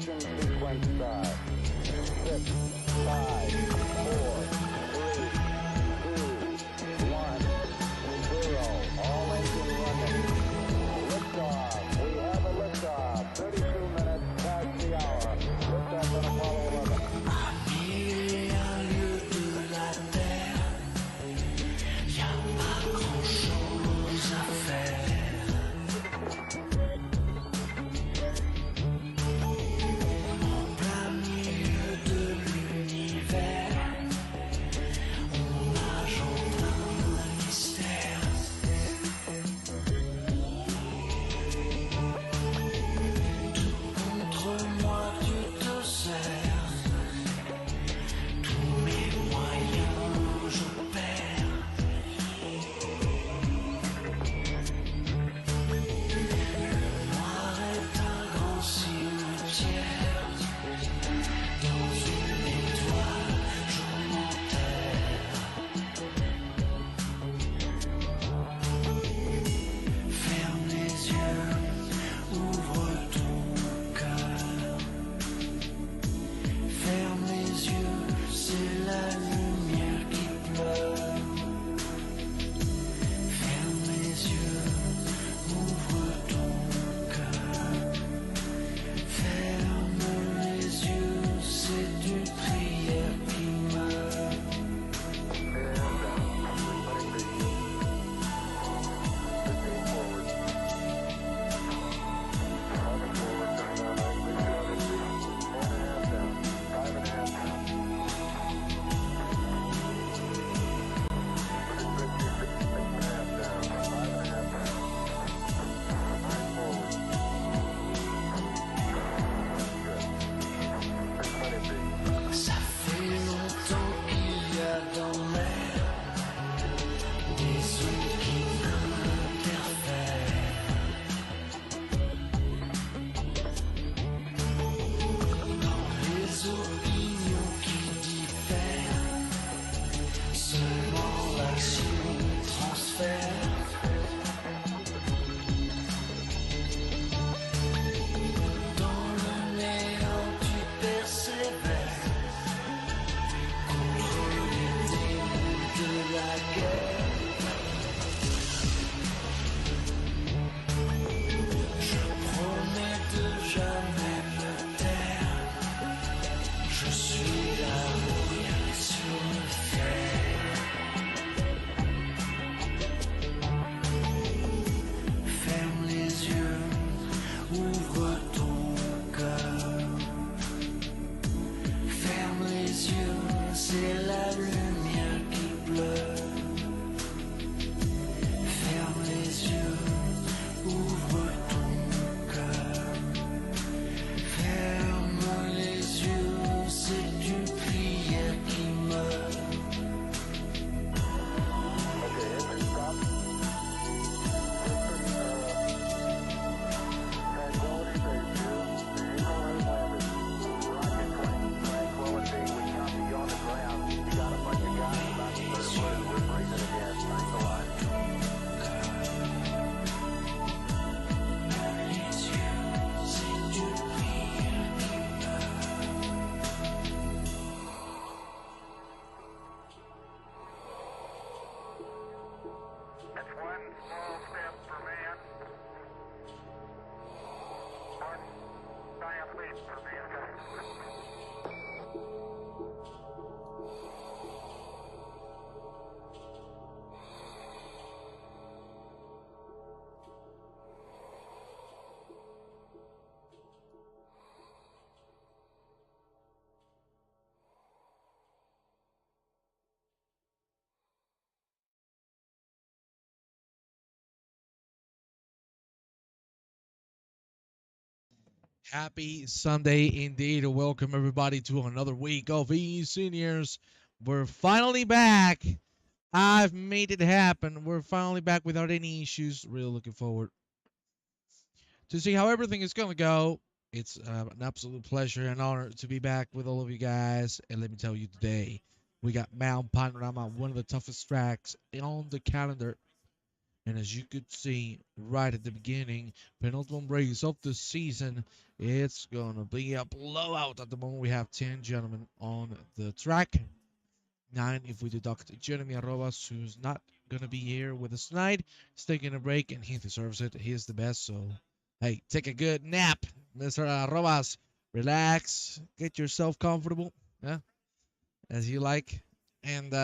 Ignition sequence start. 6, 5, 4, 3, 2, 1, 0. All engine running. Liftoff. We have a liftoff. 32 minutes past the hour. Liftoff on Apollo 11. Happy Sunday indeed. Welcome everybody to another week of eSeniors. We're finally back. I've made it happen. We're finally back without any issues. Really looking forward to see how everything is going to go. It's an absolute pleasure and honor to be back with all of you guys. And let me tell you today, we got Mount Panorama, one of the toughest tracks on the calendar. And as you could see right at the beginning, penultimate race of the season, it's going to be a blowout. At the moment, we have 10 gentlemen on the track. 9 if we deduct Jeremy Arrobas, who's not going to be here with us tonight. He's taking a break, and he deserves it. He is the best, so hey, take a good nap, Mr. Arrobas. Relax, get yourself comfortable, yeah, as you like, and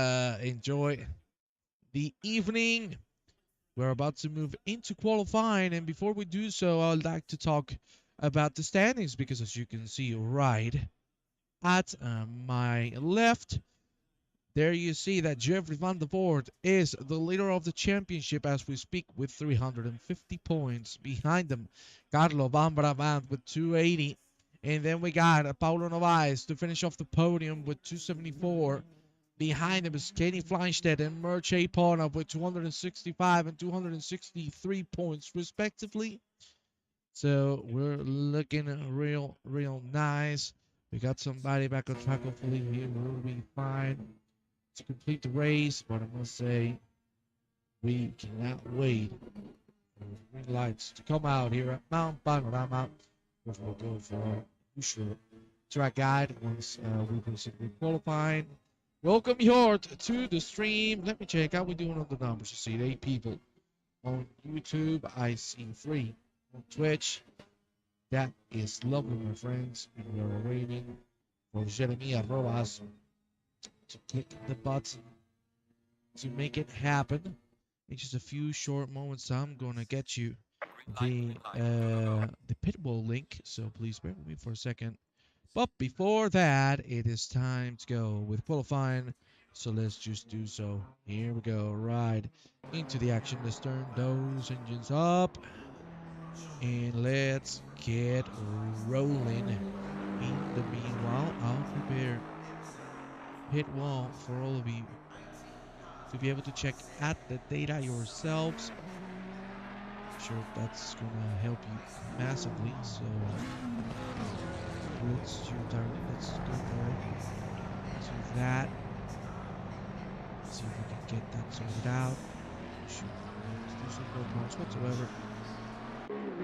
enjoy the evening. We're about to move into qualifying, and before we do so, I'd like to talk about the standings because, as you can see right at my left, there you see that Jeffrey Van der Voort is the leader of the championship as we speak with 350 points. Behind him, Carlo Van Brabant with 280. And then we got Paulo Novaes to finish off the podium with 274. Behind him is Kenny Fleinstedt and Mircea Ponov with 265 and 263 points respectively. So we're looking real nice. We got somebody back on track. Hopefully he will be fine to complete the race. But I must say, we cannot wait for the green lights to come out here at Mount Panorama. We'll go for our usual track guide once we basically qualifying. Welcome Jort to the stream. Let me check how we doing on the numbers. You see 8 people on YouTube. I see 3 on Twitch. That is lovely, my friends. And we are waiting for Jeremy Arrobas to click the button to make it happen. In just a few short moments, I'm gonna get you the pit wall link. So please bear with me for a second. But before that, it is time to go with qualifying. So let's just do so. Here we go, right into the action. Let's turn those engines up. And let's get rolling. In the meanwhile, I'll prepare pit wall for all of you to be able to check at the data yourselves. I'm sure that's gonna help you massively. So let's go there to that. See if we can get that sorted out. Should do some no problems whatsoever.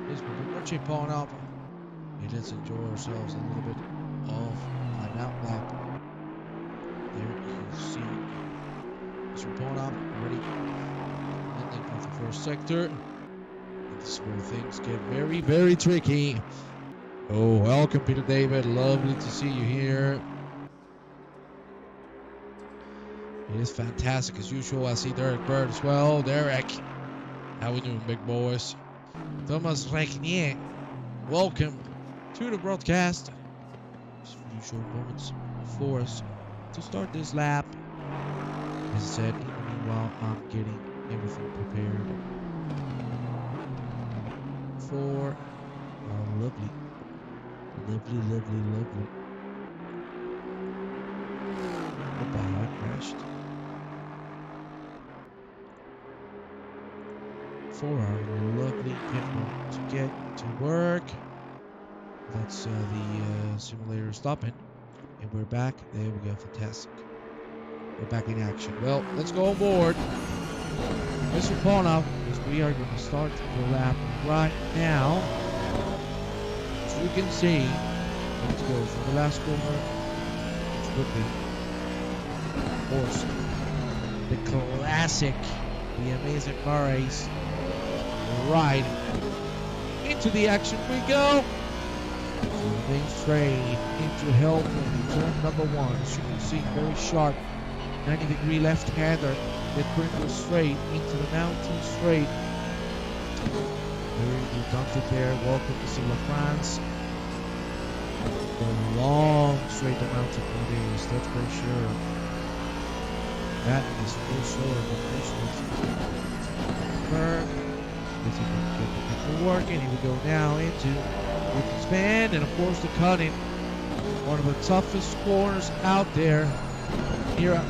Let's put Mircea Ponov. And let's enjoy ourselves a little bit of an outlap. There you see Mr. Ponov ready. Ending of the first sector. And this is where things get very tricky. Oh, welcome Peter David. Lovely to see you here. It is fantastic as usual. I see Derek Bird as well. Derek, how we doing, big boys? Thomas Regnier, welcome to the broadcast. Just a few short moments for us to start this lap. As I said, meanwhile, I'm getting everything prepared for our lovely. Opa, I crashed. For our lovely pit to get to work. That's the simulator stopping. And we're back. There we go. Fantastic. We're back in action. Well, let's go on board. Mr. Ponov, because we are going to start the lap right now. As you can see, let's go for the last corner, which would be, of course, the classic, the amazing car race. Right into the action we go. Main straight into Helton, turn number 1. As you can see, very sharp 90-degree left-hander that brings us straight into the mountain straight. Very redundant there. Welcome to Silla France. The long straight to mountain it is, that's for sure. That is for sure. Curve. Let's see if we can get the people working. Here we go now into the span and of course the cutting. One of the toughest corners out there here at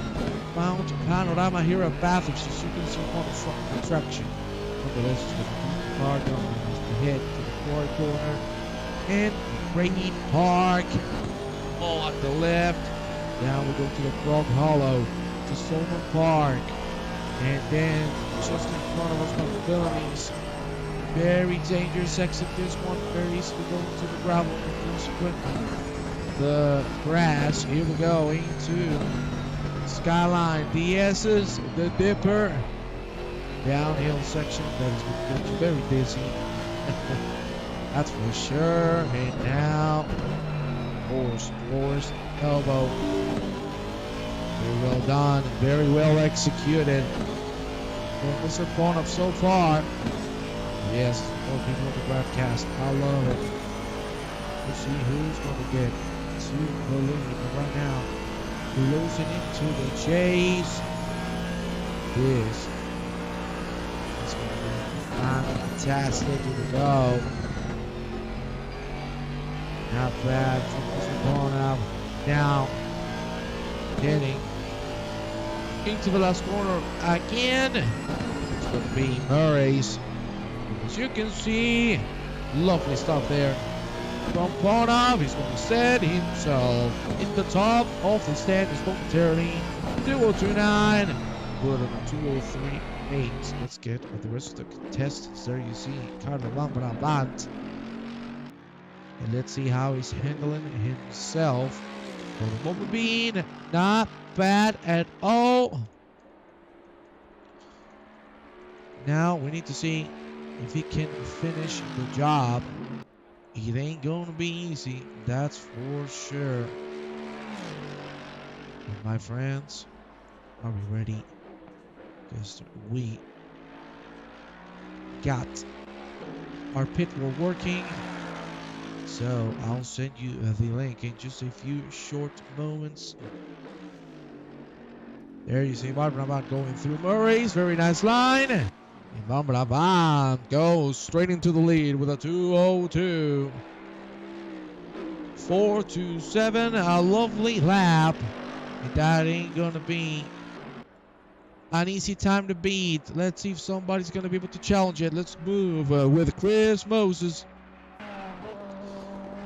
Mount Panorama here at Bathurst. As you can see on the front traction. Nonetheless, it's going to keep the car going as we head to the quarry corner. And Rain Park. Oh, at the left. Now we go to the Frog Hollow to Solomon Park. And then just in front of us, McPhillamy's very dangerous exit. This one very easy to go into the gravel. The grass. Here we go into Skyline. DS's the Dipper. Downhill section that is going to be very dizzy. That's for sure. And now, forced elbow. Very well done. Very well executed. From Mr. Bonham so far. Yes, more people on the broadcast. I love it. We'll see who's going to get to the lead right now. Losing into the chase. This is going to be fantastic. Here we go. Not bad from Mr. Bonham. Now, getting into the last corner again. It's going to be Murray's. As you can see, lovely stuff there from Bonham. He's going to set himself in the top of the standings momentarily. 2029, good on 2038. Let's get the rest of the contestants. There you see Carlo Lambrabant. And let's see how he's handling himself. For the moment being, not bad at all. Now we need to see if he can finish the job. It ain't gonna be easy, that's for sure. But my friends, are we ready? Because we got our pit wall working. So I'll send you the link in just a few short moments. There you see Panorama going through Murray's. Very nice line. And Panorama goes straight into the lead with a 2:02. 4:27. A lovely lap. And that ain't going to be an easy time to beat. Let's see if somebody's going to be able to challenge it. Let's move with Chris Moses.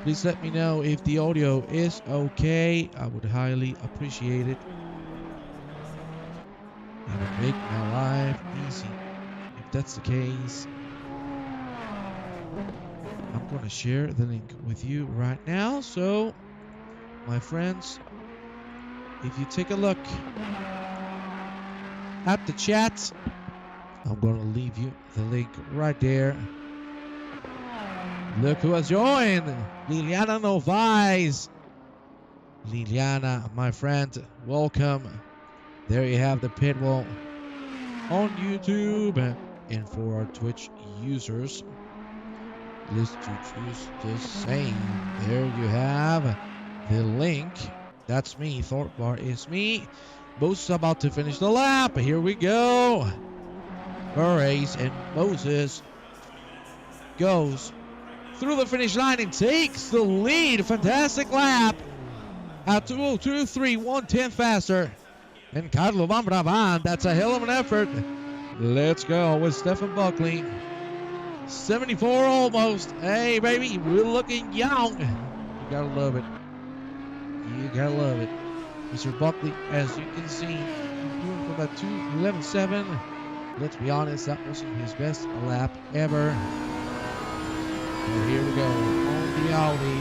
Please let me know if the audio is okay. I would highly appreciate it. It'll make my life easy. If that's the case, I'm going to share the link with you right now. So, my friends, if you take a look at the chat, I'm going to leave you the link right there. Look who has joined. Liliana Novaes. Liliana, my friend, welcome. There you have the pit wall on YouTube. And for our Twitch users, list to choose the same. There you have the link. That's me. Thorpe is me. Moses about to finish the lap. Here we go. Murray's and Moses goes through the finish line and takes the lead. Fantastic lap at 2:02.3, 1/10 faster. And Carlo Lambrabant, that's a hell of an effort. Let's go with Stephen Buckley. 74 almost. Hey, baby, we're looking young. You gotta love it. You gotta love it. Mr. Buckley, as you can see, he's doing for about 2:11.7. Let's be honest, that wasn't his best lap ever. But here we go, on the Audi.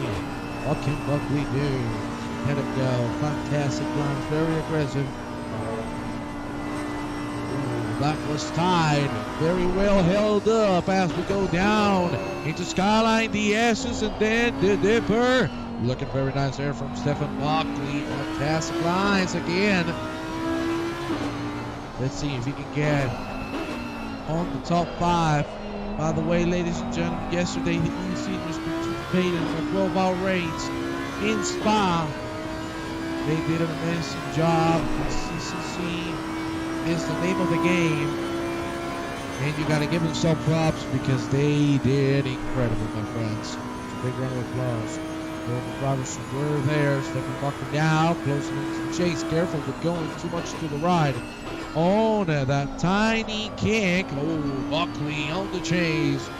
What can Buckley do? Let him go. Fantastic line, very aggressive. Ooh, that was tied. Very well held up as we go down into Skyline, the S's, and then the Dipper. Looking very nice there from Stephen Buckley. Fantastic lines again. Let's see if he can get on the top 5. By the way, ladies and gentlemen, yesterday the eSeniors participated in a 12-hour race in Spa. They did an amazing job. CCC is the name of the game. And you got to give them some props because they did incredible, my friends. It's a big round of applause. All the drivers who were there, Stephen Buckley now, closing into the chase. Careful with going too much to the right. On that tiny kick. Oh, Buckley on the chase.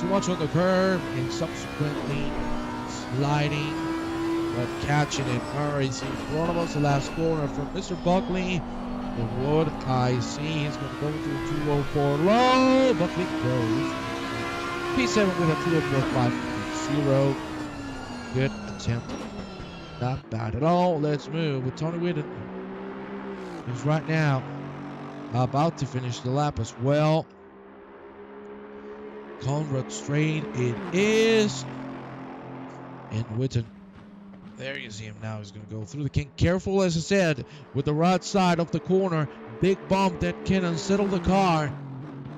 Too much on the curve and subsequently sliding, but catching it. Murray's in front of us. The last corner from Mr. Buckley. the wood. I see he's going to go into a 204 low. Buckley goes. P7 with a 204.50. Good attempt. Not bad at all. Let's move with Tony Whitten, who's right now about to finish the lap as well. Conrad straight it is. And Whitten, there you see him now. He's going to go through the kink. Careful, as I said, with the right side of the corner. Big bump that can unsettle the car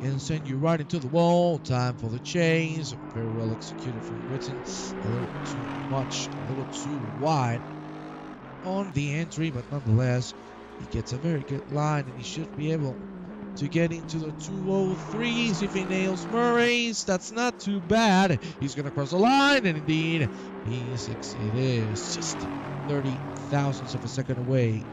and send you right into the wall. Time for the chase. Very well executed from Whitten. A little too much, a little too wide on the entry, but nonetheless, he gets a very good line and he should be able to get into the 203s if he nails Murray's. That's not too bad. He's going to cross the line, and indeed, it is just 30 thousandths of a second away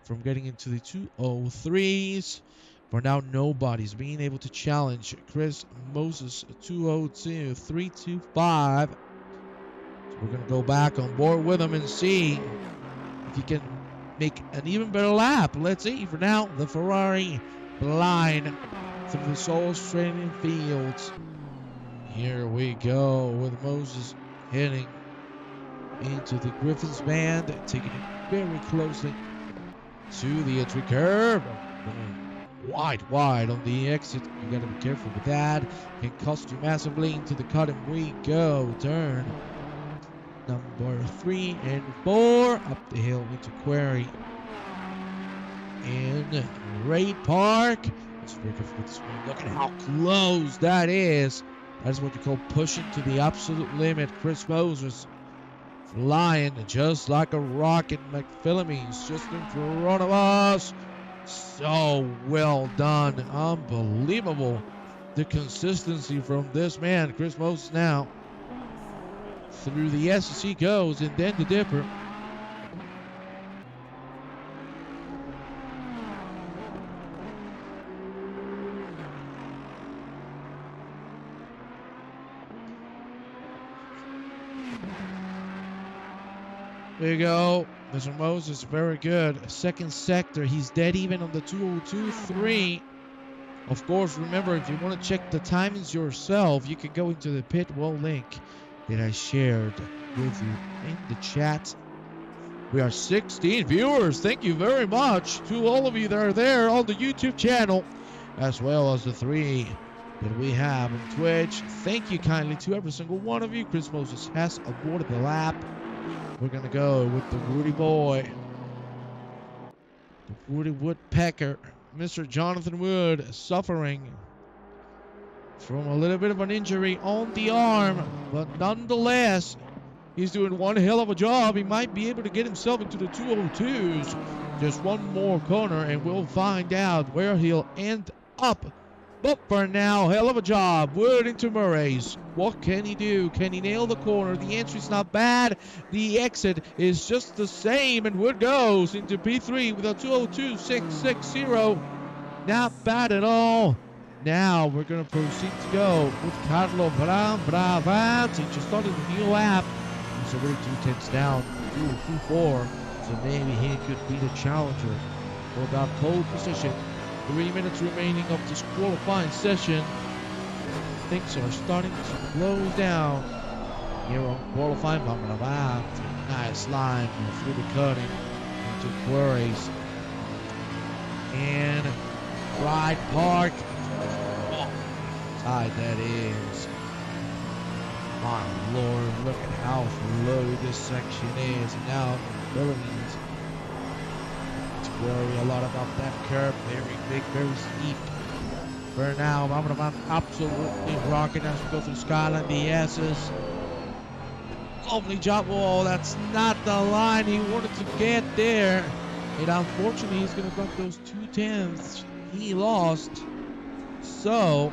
from getting into the 203s. For now, nobody's being able to challenge Chris Moses 202, 325. So we're going to go back on board with him and see if he can make an even better lap. Let's see. For now, the Ferrari line through the Souls training fields. Here we go with Moses heading into the Griffins band, taking it very closely to the entry curve. Wide on the exit. You got to be careful with that. Can cost you massively into the cut, and we go. Turn number 3 and 4 up the hill into Quarry in Ray Park. Let's break up with this one. Look at how close that is. That is what you call pushing to the absolute limit. Chris Moses flying just like a rocket. McPhillamy's just in front of us. So well done. Unbelievable. The consistency from this man, Chris Moses, now through the S he goes, and then the Dipper. There you go. Mr. Moses, very good. Second sector, he's dead even on the 202.3. Of course, remember, if you want to check the timings yourself, you can go into the pit wall link that I shared with you in the chat. We are 16 viewers. Thank you very much to all of you that are there on the YouTube channel, as well as the 3 that we have on Twitch. Thank you kindly to every single one of you. Chris Moses has aborted the lap. We're going to go with the Woody boy, the Woody Woodpecker, Mr. Jonathan Wood, suffering from a little bit of an injury on the arm, but nonetheless, he's doing one hell of a job. He might be able to get himself into the 202s. Just one more corner, and we'll find out where he'll end up. But for now, hell of a job. Wood into Murray's. What can he do? Can he nail the corner? The entry's not bad. The exit is just the same, and Wood goes into P3 with a 202.660. Not bad at all. Now we're going to proceed to go with Carlo Bravat. He just started a new lap. He's already 2 tenths down, 2.24. So maybe he could be the challenger for that pole position. 3 minutes remaining of this qualifying session. Things are starting to close down here on qualifying. Nice line through the cutting into Quarries and Pride Park. Oh, tight that is. My Lord, look at how low this section is. And now Philippines to worry a lot about that curve. Very big, very steep. For now, I'm absolutely rocking as we go through Skyline. The S's. Lovely job. Oh, that's not the line he wanted to get there. And unfortunately, he's going to drop those 2 tenths he lost. So,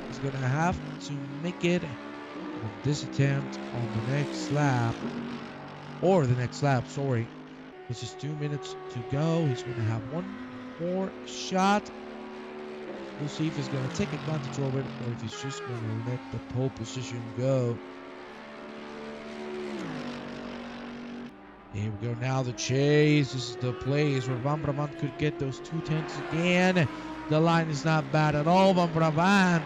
he's going to have to make it on this attempt on the next lap. Or the next lap, sorry. This is 2 minutes to go. He's going to have one more shot. We'll see if he's going to take advantage of it or if he's just going to let the pole position go. Here we go now, the chase. This is the place where Van Brabant could get those 2 tenths again. The line is not bad at all. Van Brabant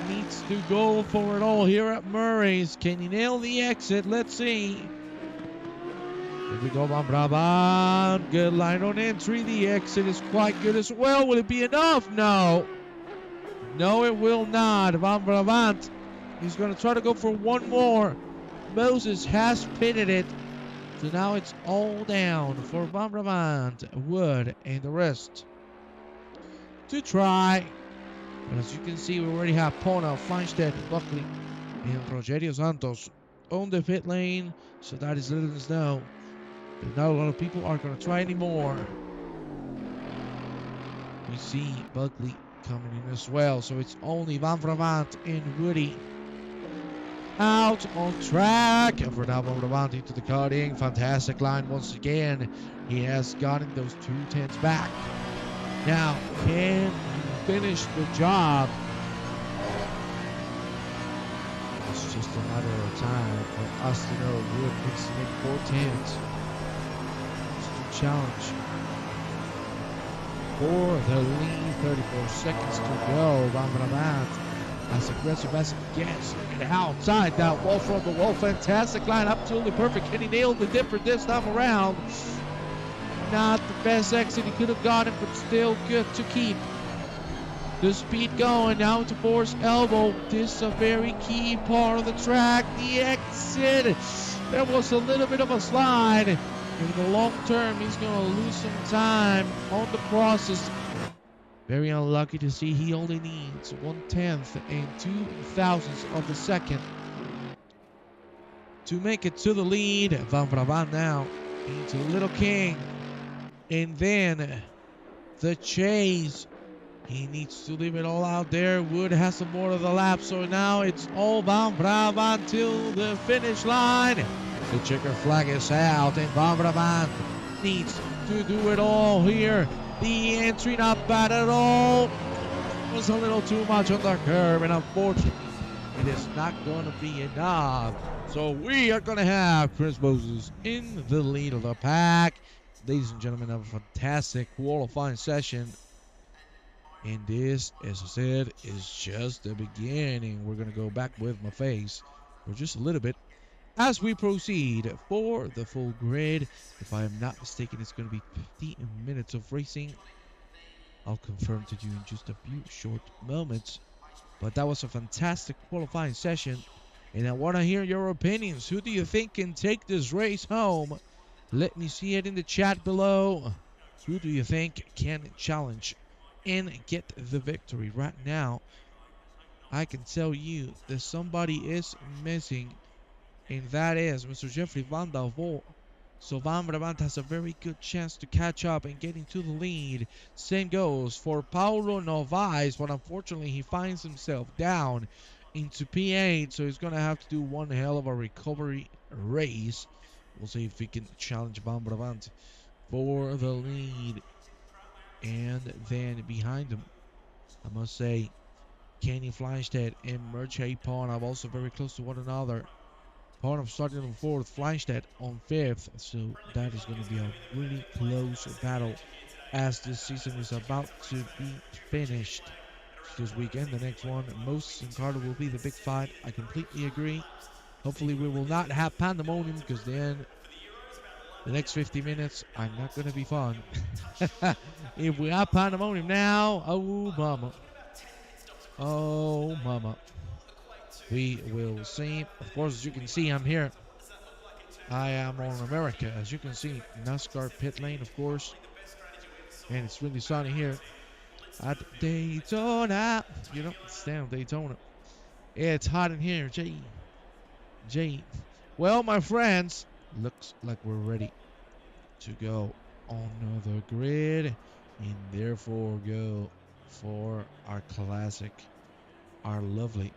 needs to go for it all here at Murray's. Can he nail the exit? Let's see. Here we go, Van Brabant. Good line on entry. The exit is quite good as well. Will it be enough? No. No, it will not. Van Brabant, he's going to try to go for one more. Moses has pitted it. So now it's all down for Van Brabant, Wood, and the rest to try. But as you can see, we already have Pona, Feinstedt, Buckley, and Rogerio Santos on the pit lane. So that is letting us know that not a lot of people are going to try anymore. We see Buckley coming in as well. So it's only Van Brabant and Woody out on track. And for now, Van Brabant into the cutting. Fantastic line once again. He has gotten those 2 tenths back. Now, can he finish the job? It's just a matter of time for us to know Wood needs to make 4 tenths. It's the challenge for the lead. 34 seconds to go. Van Brabant as aggressive as he gets. And outside that wall from the wall. Fantastic line. Absolutely perfect. Can he nail the dipper this time around? Not the best exit he could have gotten, but still good to keep the speed going. Now to Boar's elbow. This is a very key part of the track. The exit. There was a little bit of a slide. In the long term, he's going to lose some time on the process. Very unlucky to see he only needs 1/10 and 2/1000 of a second to make it to the lead. Van Brabant now into Little King. And then the chase. He needs to leave it all out there. Wood has some more of the lap. So now it's all Van Brabant till the finish line. The checker flag is out. And Van Brabant needs to do it all here. The entry not bad at all. It was a little too much on the curve. And unfortunately, it is not going to be enough. So we are going to have Chris Moses in the lead of the pack. Ladies and gentlemen, have a fantastic qualifying session. And this, as I said, is just the beginning. We're going to go back with my face for just a little bit as we proceed for the full grid. If I am not mistaken, it's going to be 50 minutes of racing. I'll confirm to you in just a few short moments. But that was a fantastic qualifying session. And I want to hear your opinions. Who do you think can take this race home? Let me see it in the chat below. Who do you think can challenge and get the victory? Right now, I can tell you that somebody is missing, and that is Mr. Jeffrey Van der Vol. So Van Brabant has a very good chance to catch up and get into the lead. Same goes for Paulo Novaes, but unfortunately he finds himself down into P8, so he's going to have to do one hell of a recovery race. We'll see if he can challenge Van Brabant for the lead. And then behind him, I must say, Kenny Fleischstedt and Merche Pawn are also very close to one another. Pawn starting on 4th, Fleischstedt on 5th. So that is going to be a really close battle as this season is about to be finished. This weekend, the next one, Moses and Carter will be the big fight. I completely agree. Hopefully we will not have pandemonium, because then the next 50 minutes are not going to be fun. If we have pandemonium now, oh mama. Oh mama. We will see. Of course, as you can see, I'm here. I am on America. As you can see, NASCAR pit lane, of course. And it's really sunny here at Daytona. You know, it's down Daytona. It's hot in here, Jay. Well, my friends, looks like we're ready to go on the grid, and therefore go for our classic, our lovely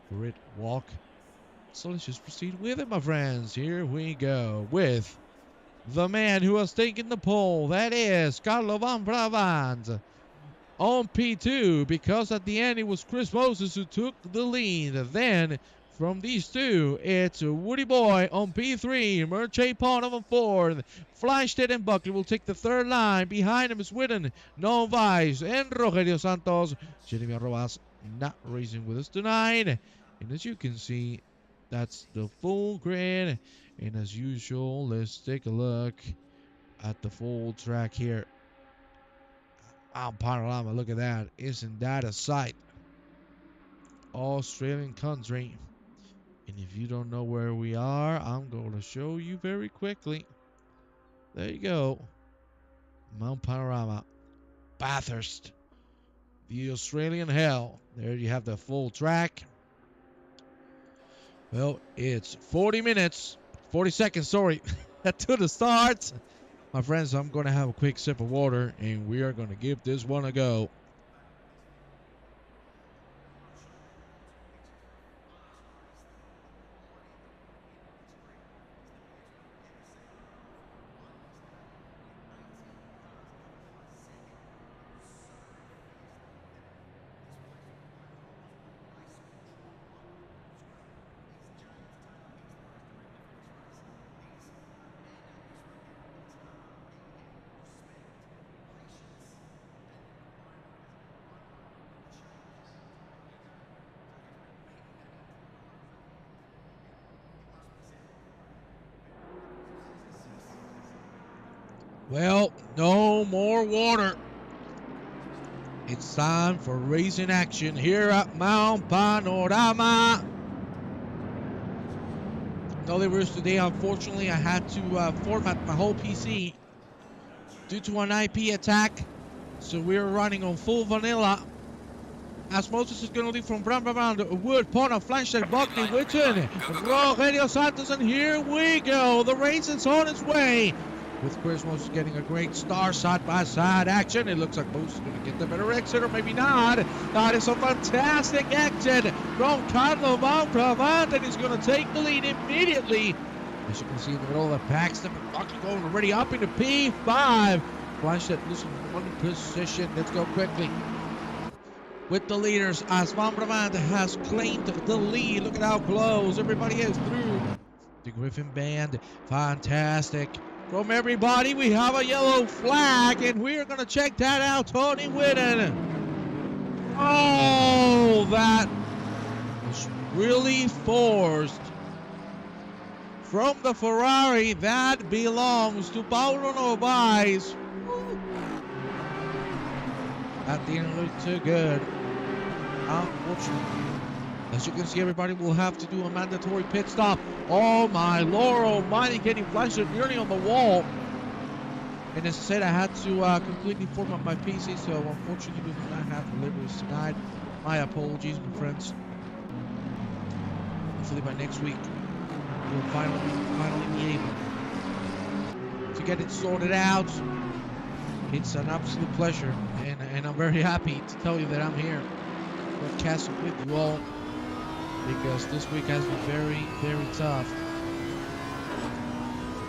grid walk. So let's just proceed with it, my friends. Here we go with the man who has taken the pole. That is Carlo Van Brabant on P2, because at the end it was Chris Moses who took the lead. Then From these two, it's Woody Boy on P3, Merche Pond on 4th, Flashstead and Buckley will take the third line. Behind him is Whitten, No Vice, and Rogelio Santos. Jeremy Arrobas not racing with us tonight. And as you can see, that's the full grid. And as usual, let's take a look at the full track here. Panorama, look at that. Isn't that a sight? Australian country. And if you don't know where we are, I'm going to show you very quickly. There you go. Mount Panorama. Bathurst. The Australian hell. There you have the full track. Well, it's 40 minutes. 40 seconds, sorry. To the start. My friends, I'm going to have a quick sip of water, and we are going to give this one a go. Well, no more water. It's time for racing action here at Mount Panorama. No labors today. Unfortunately, I had to format my whole PC due to an IP attack. So we're running on full vanilla. As Moses is going to leave from Brown, Wood, Pona, Flashlight, Buckley, Whitten, Rogelio Santos, and here we go. The race is on its way. With Chris Moses getting a great star side-by-side action. It looks like Moses is going to get the better exit, or maybe not. That is a fantastic exit from Carlo Monpravant, and he's going to take the lead immediately. As you can see in the middle of the pack, Stephen Buckley going already up into P5. Flashlight losing one position. Let's go quickly with the leaders as Monpravant has claimed the lead. Look at how close everybody is through the Griffin Band. Fantastic. From everybody, we have a yellow flag, and we're going to check that out. Tony Whitten. Oh, that was really forced. From the Ferrari, that belongs to Paulo Novaes. That didn't look too good. Unfortunately. As you can see, everybody will have to do a mandatory pit stop. Oh my Lord almighty, getting flashed nearly on the wall. And as I said, I had to completely format my PC, so unfortunately we will not have deliveries tonight. My apologies, my friends. Hopefully by next week, we'll finally be able to get it sorted out. It's an absolute pleasure, and I'm very happy to tell you that I'm here broadcasting with you all, because this week has been very, very tough.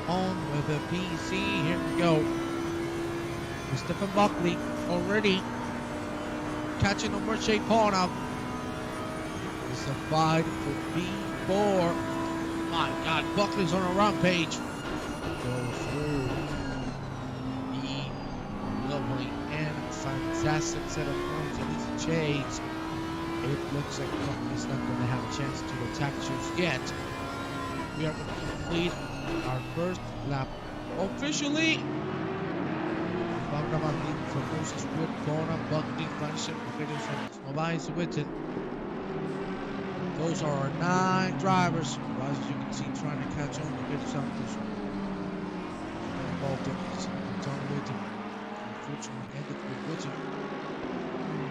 On with the PC, here we go. Stephen Buckley already catching on Merche Pond. It's a fight for B4. My God, Buckley's on a rampage. Go through the lovely and fantastic set of points of these chase. It looks like Buckley's not going to have a chance to attack just yet. We are going to complete our first lap officially. Panorama leading for Moses Wood, Pona, Buckley, Flagship, Novaes, Whitten. Those are our 9 drivers. As you can see, trying to catch on to Rogelio Santos. Involved in Tony Whitten. Unfortunately, ended with Whitten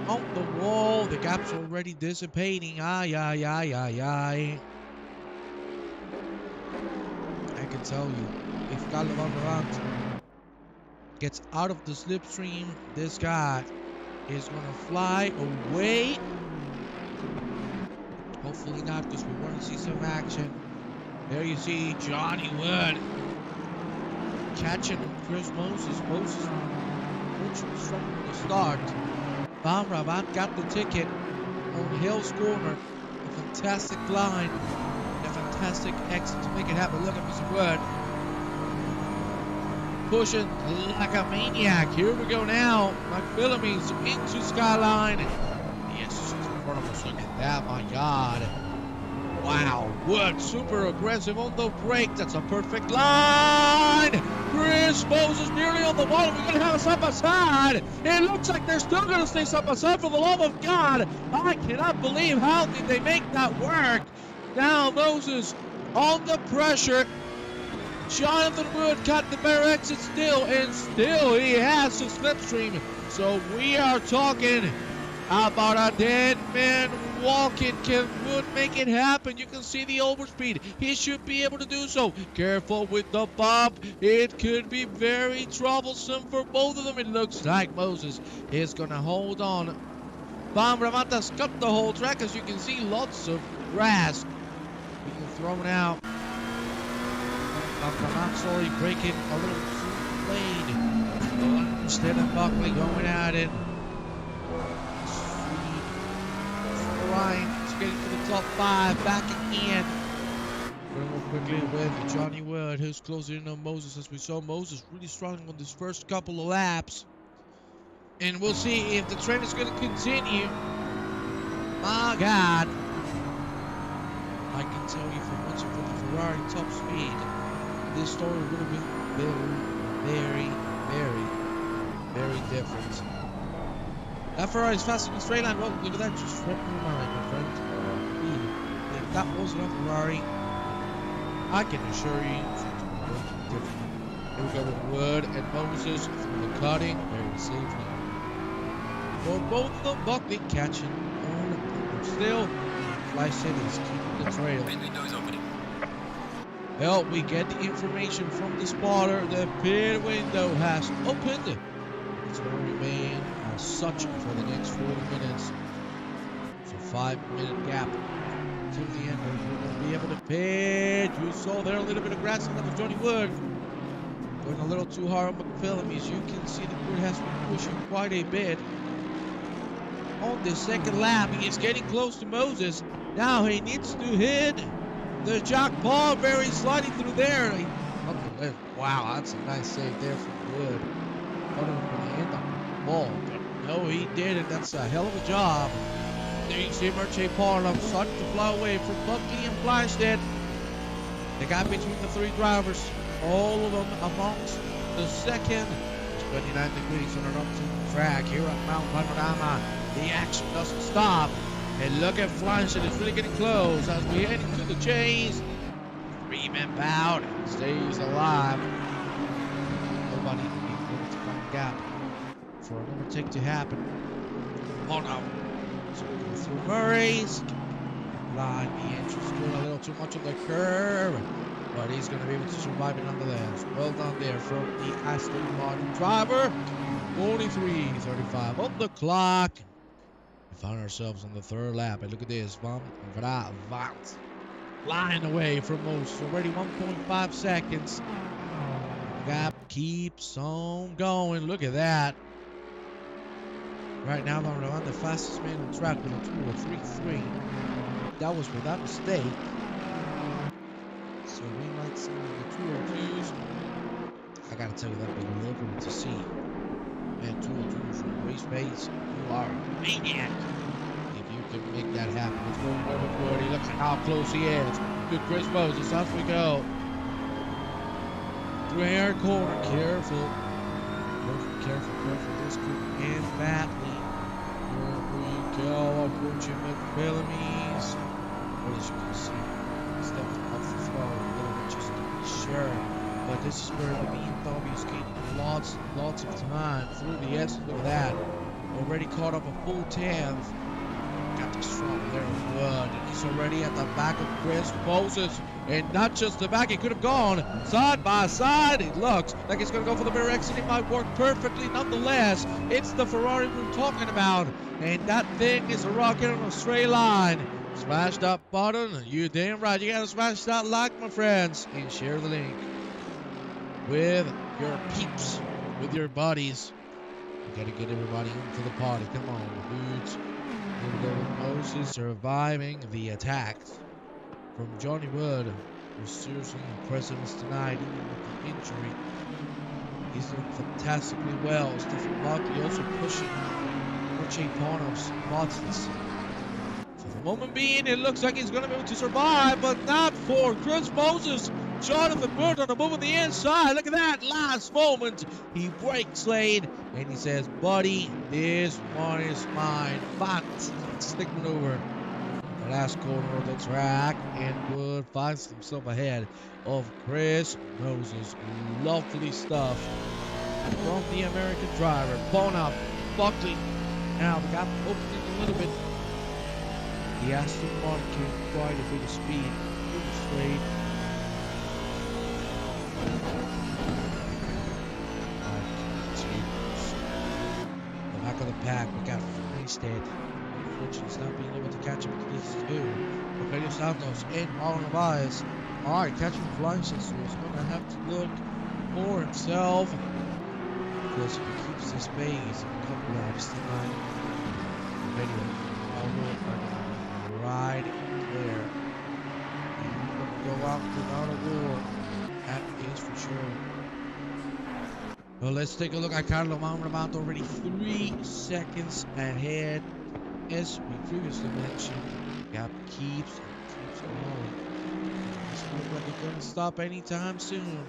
on the wall. The gap's already dissipating. Ay, ay, ay, ay, ay. I can tell you, if Carlo Monpravant gets out of the slipstream, this guy is going to fly away. Hopefully not, because we want to see some action. There you see Johnny Wood catching Chris Moses. Moses unfortunately struggled from the start. Monpravant got the ticket on Hill's corner. fantastic line, a fantastic exit to make it happen. Look at Mr. Wood. Pushing like a maniac. Here we go now. McPhillamy's into Skyline. Yes, she's in front of us. Look at that, my God. Wow, Wood super aggressive on the brake. That's a perfect line. Chris Moses nearly on the wall. We're going to have a side by side. It looks like they're still going to stay side by side. For the love of God, I cannot believe how did they make that work. Now Moses on the pressure. Jonathan Wood got the better exit still, and still he has the slipstream. So we are talking about a dead man walking. Can Wood make it happen? You can see the overspeed. He should be able to do so. Careful with the bump. It could be very troublesome for both of them. It looks like Moses is going to hold on. Panorama's cut the whole track. As you can see, lots of grass being thrown out. I'm sorry, breaking a little too late. Instead of Buckley going at it. Ryan is getting to the top 5, back again. Going more quickly with Johnny Wood, who's closing in on Moses, as we saw Moses really struggling on this first couple of laps. And we'll see if the trend is going to continue. My God. I can tell you from watching from the Ferrari top speed, this story would have been very different. That Ferrari is fast in the straight line. Well, look at that, just swept my mind, my friend. If that wasn't a Ferrari, I can assure you it's different. Here we go with Wood and Moses through the cutting very safely. For both of them, Buckley catching on still. Fly City's keeping the trail. Well, we get the information from the spotter. The pit window has opened. It's going to remain as such for the next 40 minutes. It's a 5-minute gap till the end. We're going to be able to pit. You saw there a little bit of grass on that was Johnny Wood. Going a little too hard on McPhillam. As you can see, the grid has been pushing quite a bit. On the second lap, he is getting close to Moses. Now he needs to hit the jackpot very slightly through there. Wow, that's a nice save there from Wood. Thought it was going to end on the ball, but no, he didn't. That's a hell of a job. There you see Merche Paul starting to fly away from Buckley and Flystad. The gap between the three drivers, all of them amongst the second. 29 degrees on an uphill track here at Mount Panorama. The action doesn't stop. And look at Flystad, it's really getting close as we head into the chase. 3-man bout, stays alive. Nobody can be able to find a gap for an overtake to happen. Oh no. So we go through Murray's. Line the entrance doing a little too much on the curve. But he's going to be able to survive it nonetheless. Well done there from the Aston Martin driver. 43:35 on the clock. We found ourselves on the third lap. And look at this. Van Vant flying away from most. Already 1.5 seconds. The gap keeps on going. Look at that. Right now, I'm the fastest man on track with a 2:03.3. That was without mistake. So we might see the 2:02s. I gotta tell you, that'd be lovely to see. Man, 2:02 from race pace. You are a maniac. If you can make that happen. Let's go with Woody. Look at how close he is. Good Chris Moses. Off we go. Through air corner. Careful. Careful. This could end badly. Here we go. Approaching McPhillamy's. Well, as you can see, stepped off the throttle a little bit just to be sure. But this is where the BMW is gaining lots of time through the S. Look at that. Already caught up a full 10th. Got the strong there with Wood. And he's already at the back of Chris Moses. And not just the back, he could have gone side by side. It looks like he's going to go for the rear exit. It might work perfectly nonetheless. It's the Ferrari we're talking about. And that thing is a rocket on a straight line. Smash that button. You damn right. You got to smash that like, my friends. And share the link with your peeps, with your buddies. You got to get everybody into the party. Come on, dudes. Here we go with Moses surviving the attacks from Johnny Wood, who's seriously impressing us tonight, even with the injury. He's doing fantastically well. Stephen Buckley also pushing Richie Ponov's buttons. For the moment being, it looks like he's going to be able to survive, but not for Chris Moses. Jonathan Bird on the move on the inside. Look at that. Last moment, he breaks lane, and he says, buddy, this one is mine. Fantastic maneuver. The last corner of the track, and Wood finds himself ahead of Chris Moses. Lovely stuff from the American driver. Ponov, Buckley. Now the gap opening a little bit. The Aston Martin carrying quite a bit of speed through the straight. The back of the pack, we got Freestead. Unfortunately, he's not being able to catch up to these two. Rogelio Santos and Marlon Narvaez are catching flying, so he's going to have to look for himself. Because if he keeps this pace, a couple laps tonight, right there. He's going to go out without a war. That is for sure. Well, let's take a look at Carlo Monremonte, already 3 seconds ahead. As we previously mentioned, gap keeps going. Doesn't look like it's going to stop anytime soon.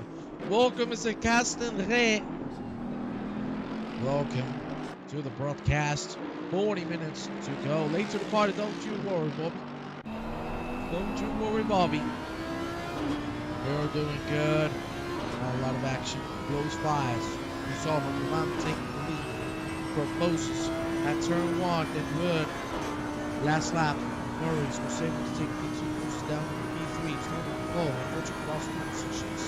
Welcome, Mr. Castenre. Welcome to the broadcast. 40 minutes to go. Late to the party. Don't you worry, Bobby. Don't you worry, Bobby. You're doing good. Not a lot of action. Close fires. We saw Monremonte taking the lead from Moses at turn 1. Then Wood. Last lap. Murray's was able to take things down to the P3. Turn 4. Unfortunately, lost 2 positions.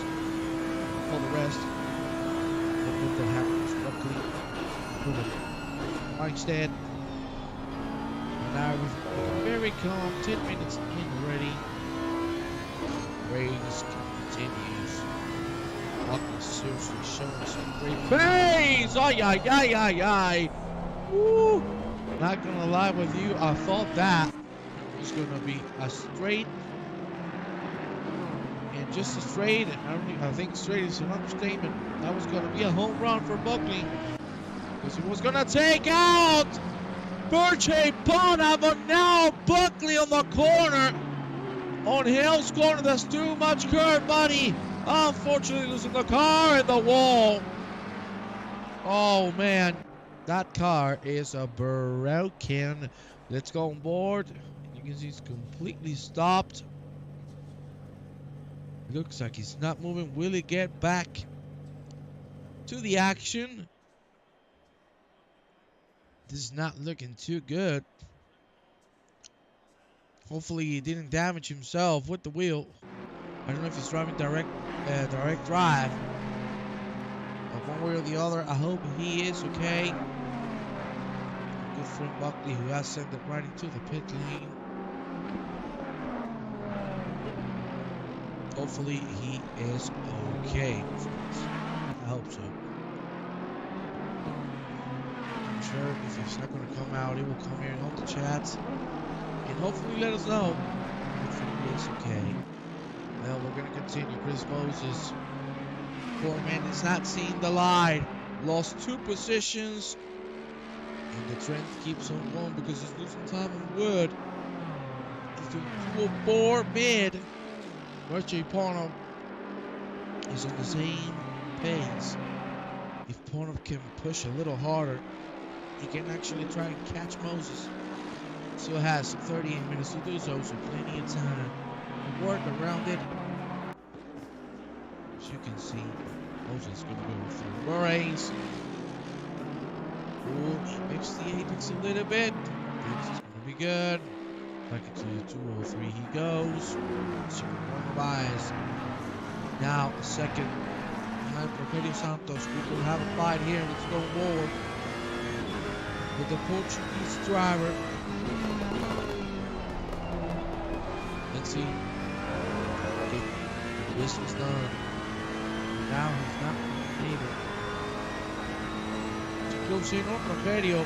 For the rest. And if that happens, luckily, Mike's and now we're very calm. 10 minutes in already. Race continues. Buckley seriously showing some great pace. Ay, ay, ay, ay, ay. Woo. Not gonna lie with you, I thought that was gonna be a straight. And just a straight, and I think straight is an understatement. That was gonna be a home run for Buckley. Because he was gonna take out Burche Pona, but now Buckley on the corner. On Hill's corner, that's too much curve, buddy. Unfortunately, losing the car and the wall. Oh, man. That car is a broken. Let's go on board. You can see it's completely stopped. Looks like he's not moving. Will he get back to the action? This is not looking too good. Hopefully he didn't damage himself with the wheel. I don't know if he's driving direct drive. But one way or the other, I hope he is okay. Good friend Buckley, who has sent it right into the pit lane. Hopefully he is okay. I hope so. I'm sure if he's not going to come out, he will come here and on the chat. And hopefully let us know if he is okay. Well, we're going to continue. Chris Moses, poor man, is not seeing the light. Lost 2 positions. And the trend keeps on going because he's losing time on Wood. He's doing 204 mid. Richie Porno is on the same pace. If Porno can push a little harder, he can actually try and catch Moses. Still has 38 minutes to do so, so plenty of time to work around it. As you can see, Moses is going to go through Murray's. Ooh, he mixed the apex a little bit. This is going to be good. Back into the 203 he goes. Super buys. Now, second behind Rogelio Santos. We will have a fight here. Let's go forward with the Portuguese driver. Let's see. Okay. This was done. Now he's not able to close in on Rogelio.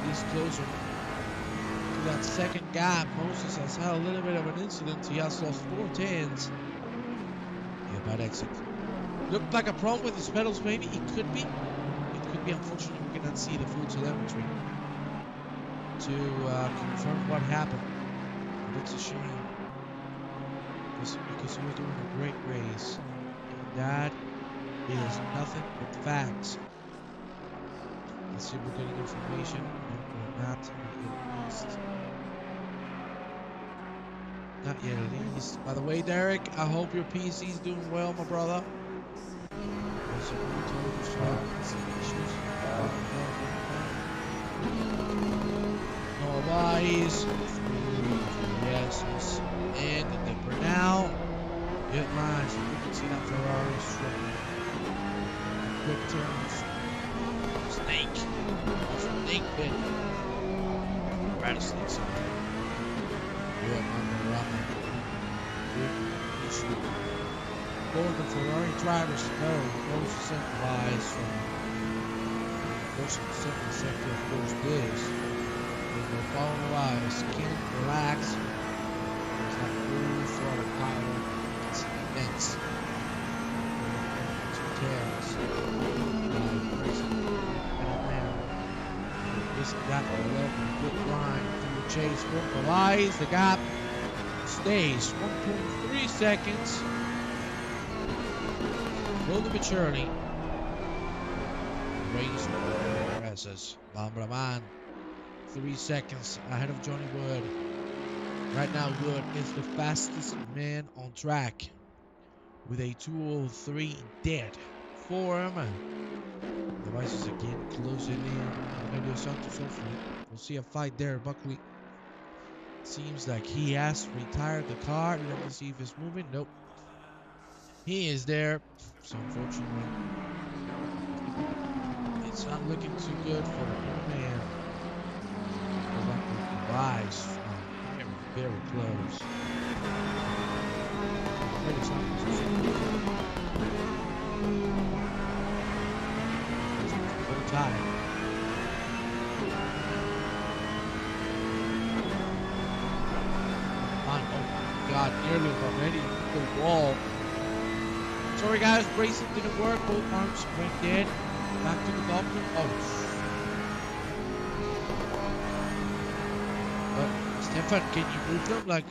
this closer to that second gap. Moses has had a little bit of an incident. He has lost 4 tenths. Yeah, bad exit. Looked like a problem with his pedals, maybe. It could be. It could be. Unfortunately, we cannot see the full telemetry to confirm what happened. But it's a shame. Because he was doing a great race. And that is nothing but facts. Let's see if we're getting information. No, we're not. At least. Not yet, at least. By the way, Derek, I hope your PC's doing well, my brother. There's some issues. No buys. Yes. And the dipper now. Good lines. You can see that Ferrari strong. Quick turns. Snake bit. Rattlesnakes. Good Panorama. Good issue. For the Ferrari drivers to know, those incentivized from first and second sector, of course, this. When they're following the lives, can't relax. There's that full throttle power. It's immense. Two tails. Isn't that a lovely good line through the chase? Vocalize, the gap stays 1.3 seconds. Slowly but surely. Race progresses. Bomberman 3 seconds ahead of Johnny Wood. Right now, Wood is the fastest man on track with a 2:03 dead for him. Devices again closing in. Emilio Santos, hopefully. We'll see a fight there. Buckley seems like he has retired the car. Let me see if it's moving. Nope. He is there. So unfortunately, it's not looking too good for the old man. Rise. Very close. Full time. Oh my God, nearly already the wall. Sorry guys, bracing didn't work. Both arms went dead. Back to the doctor. Oh. But Stefan, can you move them? Like,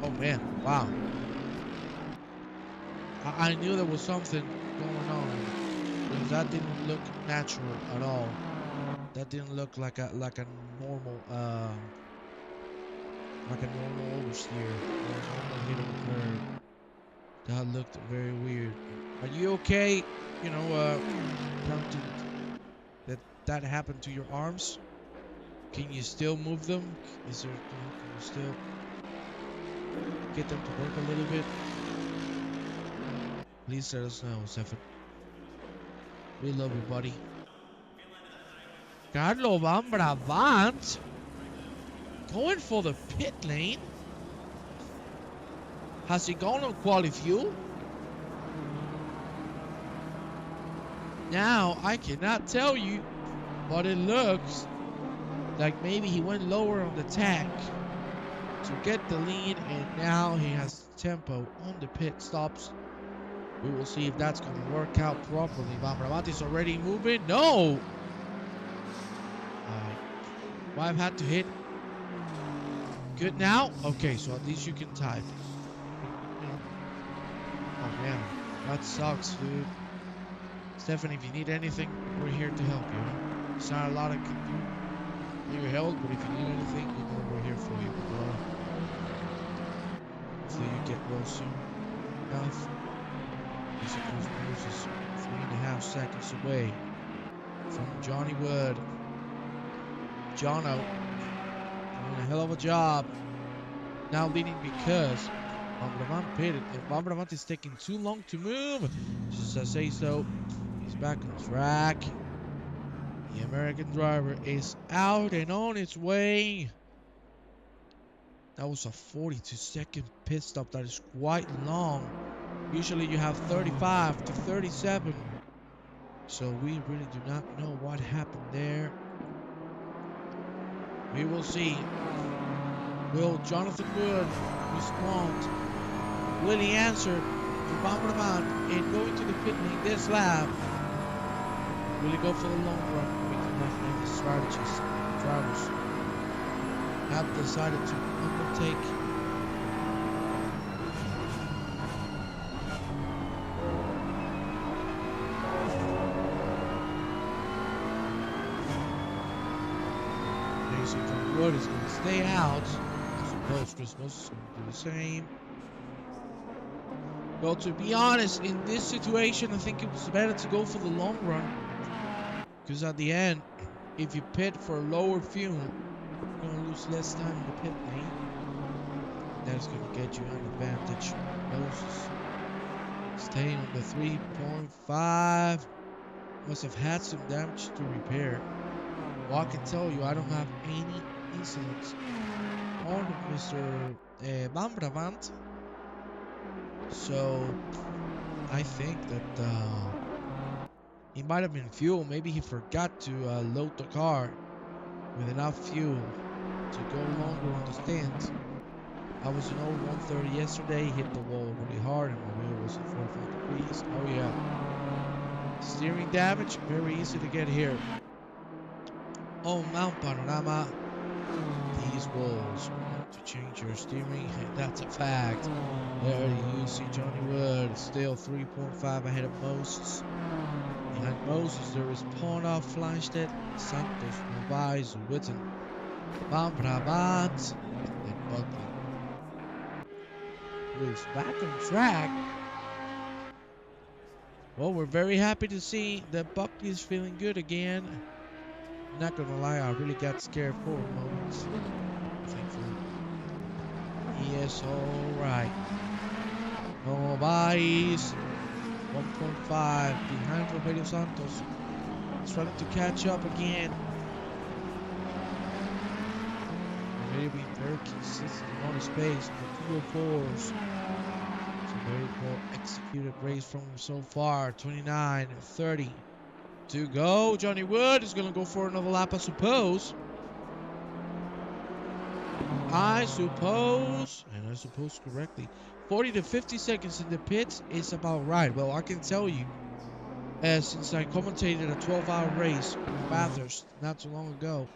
oh man, wow. I knew there was something going on. Because that didn't look natural at all. That didn't look like a normal oversteer or a normal hit of the curve. That looked very weird. Are you okay? You know, that happened to your arms? Can you still move them? Is there, can you still get them to work a little bit? Please let us know, Stefan. We love you, buddy. Carlo Van Brabant going for the pit lane. Has he gone on quali fuel? Now, I cannot tell you, but it looks like maybe he went lower on the tank to get the lead, and now he has tempo on the pit stops. We will see if that's going to work out properly. Van Brabant is already moving. No! Well, I've had to hit. Good now? Okay, so at least you can type. Oh, man. That sucks, dude. Stefan, if you need anything, we're here to help you. It's not a lot I can do. Your help, but if you need anything, you know we're here for you, bro. Hopefully you get well soon enough. I suppose Bruce is 3.5 seconds away from Johnny Wood. Jono doing a hell of a job. Now leading because Van Brabant pitted, and Van Brabant is taking too long to move. Just as I say so, he's back on track. The American driver is out and on its way. That was a 42-second pit stop. That is quite long. Usually you have 35 to 37. So we really do not know what happened there. We will see. Will Jonathan Wood respond? Will he answer to Panorama and go into the pit lane this lap? Will he go for the long run? We can definitely the strategists, drivers have decided to undertake. John Wood is going to stay out. I suppose Chris Moses is going to do the same. Well, to be honest, in this situation, I think it was better to go for the long run. Because at the end, if you pit for lower fuel, you're going to lose less time in the pit lane. That's going to get you an advantage. Moses staying on the 3.5. Must have had some damage to repair. Well, I can tell you, I don't have any incidents on Mr. Bambravant. So, I think that it might have been fuel. Maybe he forgot to load the car with enough fuel to go longer on the stint. I was in over 130 yesterday, hit the wall really hard, and my wheel was at 45 degrees. Oh yeah. Steering damage, very easy to get here. On Mount Panorama, these walls want to change your steering, and that's a fact. There you see Johnny Wood, still 3.5 ahead of Moses. Behind Moses, there is Pona, Flanstedt, Santos, Novaes, Witten, Bambrabat, and then Buckley. Who is back on track. Well, we're very happy to see that Buckley is feeling good again. I'm not gonna lie, I really got scared for a moment. Thankfully. Yes, alright. Novaes, 1.5 behind Roberto Santos. Trying to catch up again. Roberto being very consistent on his pace for 204s. It's a very well executed race from him so far. 29:30 to go. Johnny Wood is going to go for another lap, I suppose. And I suppose correctly. 40 to 50 seconds in the pits is about right. Well, I can tell you, since I commentated a 12-hour race with Bathurst not too long ago,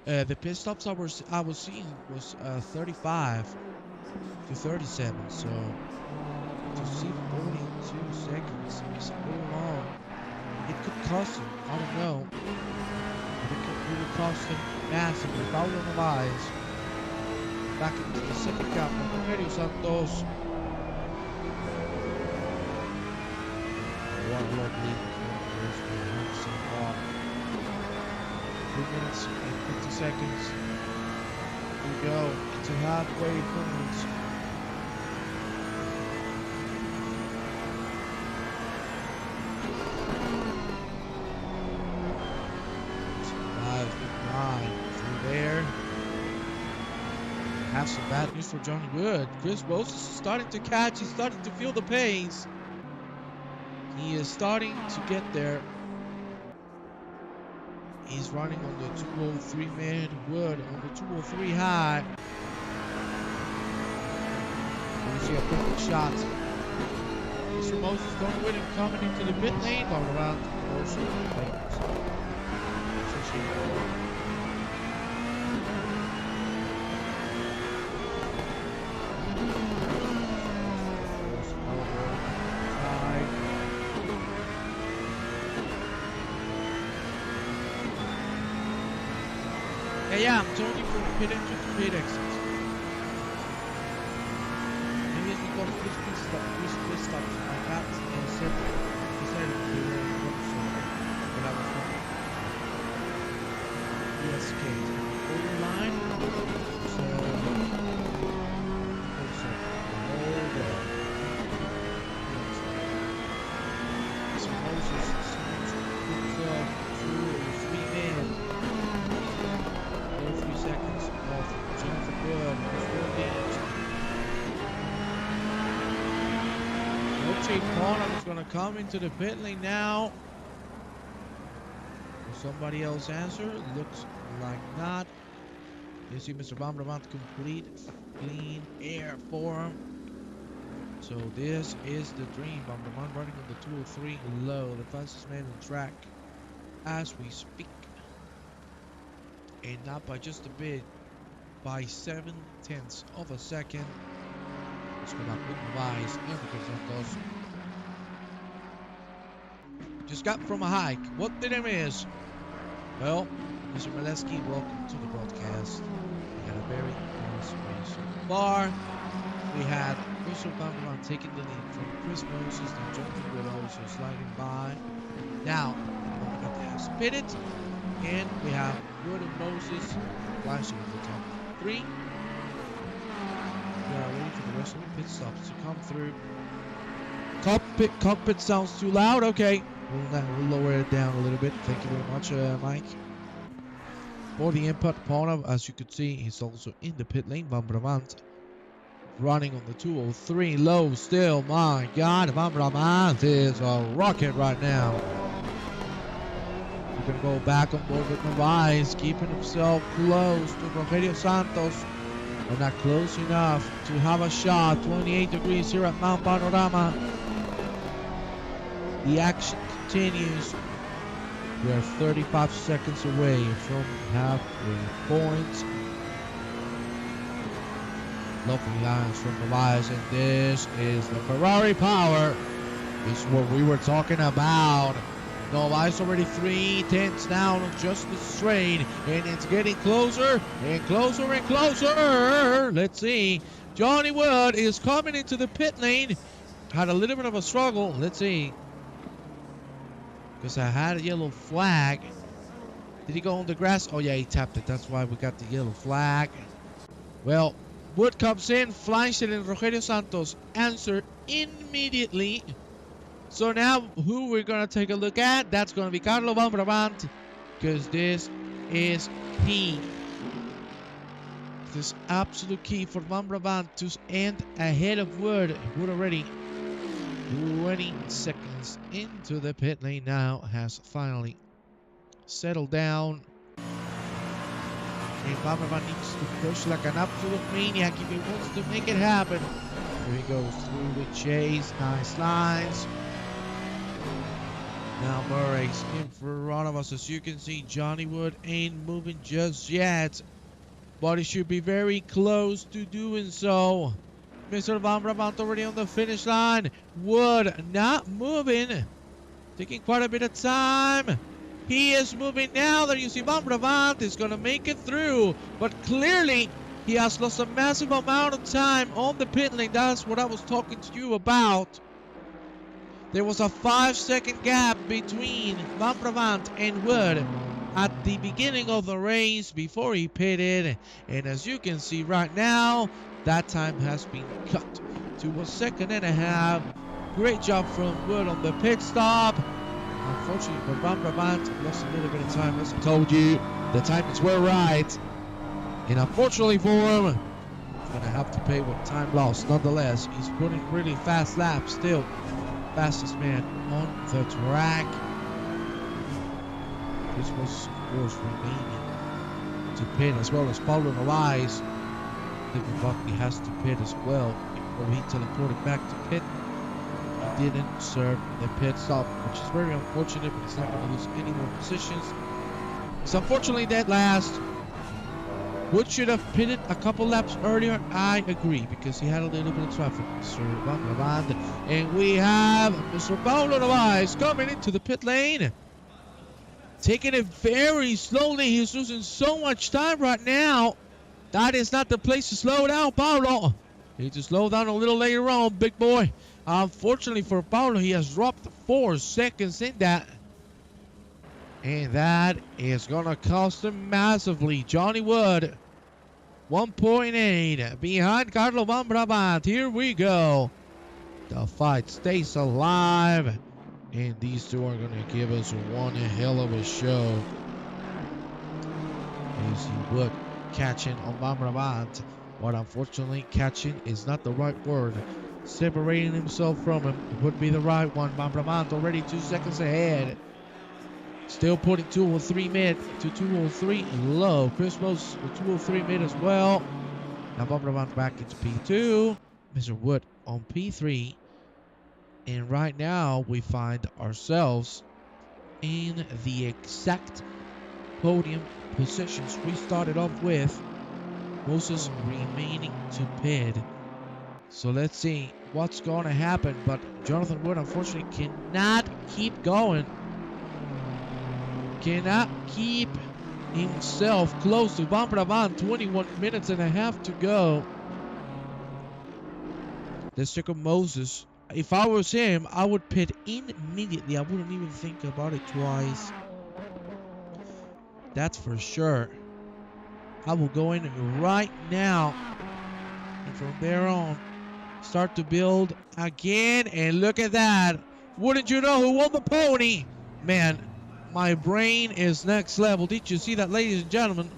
the pit stops I was seeing was 35 to 37. So to see 42 seconds is a little long. It could cost him. I don't know. But it could really cost him massively. Paulo Novaes back into the second gap on Roberto Santos. One lap lead so far. 2 minutes and 50 seconds. Here we go into halfway points. Have some bad news for Johnny Wood. Chris Moses is starting to catch. He's starting to feel the pace. He is starting to get there. He's running on the 203 mid. Wood on the 203 high. We see a perfect shot. Mr. Moses going with him coming into the pit lane. All around also yeah, I'm turning from pit entry to pit exit. Maybe it's because Chris stopped my captain and said decided to do it when I was wrong. Yes, Kate. Over line. So hold on. So Moses seems to put 2 or 3 men. 3 seconds off Jonathan Wood. Jake Panorama is going to come into the pit lane now. Will somebody else answer? Looks like not. You see Mr. Van Brabant complete clean air form. So this is the dream. Van Brabant running on the 203 low, the fastest man on track as we speak. And not by just a bit, by 7/10 of a second. Let's go back with Novaes and the Santos. Just got from a hike. What did I miss? Well, Mr. Molesky, welcome to the broadcast. We had a very nice race so far. We had Mr. Van Brabant taking the lead from Chris Moses, then jumping with also sliding by. Now, Van has pitted, and we have Wood and Moses flashing at the top 3. We are waiting for the rest of the pit stops to come through. Cockpit sounds too loud. Okay, we'll lower it down a little bit. Thank you very much, Mike. For the input, Panorama, as you could see, he's also in the pit lane. Van Brabant running on the 203 low still. My God, Van Brabant is a rocket right now. We're going to go back on board with Novaes, keeping himself close to Rogelio Santos, but not close enough to have a shot. 28 degrees here at Mount Panorama. The action continues. We are 35 seconds away from halfway point. Lovely lines from Novaes, and this is the Ferrari power. This is what we were talking about. Novaes already 3/10 down on just the straight, and it's getting closer and closer and closer. Let's see. Johnny Wood is coming into the pit lane. Had a little bit of a struggle. Let's see. Because I had a yellow flag. Did he go on the grass? Oh, yeah, he tapped it. That's why we got the yellow flag. Well, Wood comes in, flies it, and Rogelio Santos answered immediately. So now who we're going to take a look at, that's going to be Carlo Van Brabant, because this is key. This is absolute key for Van Brabant to end ahead of Wood. Wood already 20 seconds into the pit lane now, has finally settled down. And Van Brabant needs to push like an absolute maniac if he wants to make it happen. Here he goes through with Chase. Nice lines. Now Murray's in front of us. As you can see, Johnny Wood ain't moving just yet, but he should be very close to doing so. Mr. Van Brabant already on the finish line. Wood not moving. Taking quite a bit of time. He is moving now. There you see Van Brabant is going to make it through, but clearly he has lost a massive amount of time on the pit lane. That's what I was talking to you about. There was a 5-second gap between Van Brabant and Wood at the beginning of the race before he pitted. And as you can see right now, that time has been cut to a second and a half. Great job from Wood on the pit stop. Unfortunately for Van Brabant, lost a little bit of time. As I told you, the timings were right. And unfortunately for him, he's going to have to pay with time lost. Nonetheless, he's putting really fast laps still. Fastest man on the track. This was, of course, remaining to pit, as well as Paulo Novaes. David Buckley has to pit as well before he teleported back to pit. He didn't serve the pit stop, which is very unfortunate, but he's not going to lose any more positions. It's unfortunately dead last. Wood should have pitted a couple laps earlier. I agree, because he had a little bit of traffic. Mr. Van Brabant. And we have Mr. Paulo Novaes coming into the pit lane. Taking it very slowly. He's losing so much time right now. That is not the place to slow down, Paulo. He needs to slow down a little later on, big boy. Unfortunately for Paulo, he has dropped 4 seconds in that. And that is going to cost him massively. Johnny Wood, 1.8 behind Carlo Van Brabant. Here we go. The fight stays alive. And these two are going to give us one hell of a show. Easy Wood catching on Van Brabant. But unfortunately, catching is not the right word. Separating himself from him would be the right one. Van Brabant already 2 seconds ahead. Still putting 203 mid to 203 low. Chris Moses with 203 mid as well. Now Bumper Van back into P2. Mr. Wood on P3. And right now we find ourselves in the exact podium positions we started off with. Moses remaining to pit. So let's see what's going to happen. But Jonathan Wood unfortunately cannot keep going. Cannot keep himself close to Van Brabant. 21 minutes and a half to go. Let's check on Moses. If I was him, I would pit immediately. I wouldn't even think about it twice. That's for sure. I will go in right now. And from there on, start to build again. And look at that. Wouldn't you know who won the pony? Man, my brain is next level. Did you see that, ladies and gentlemen?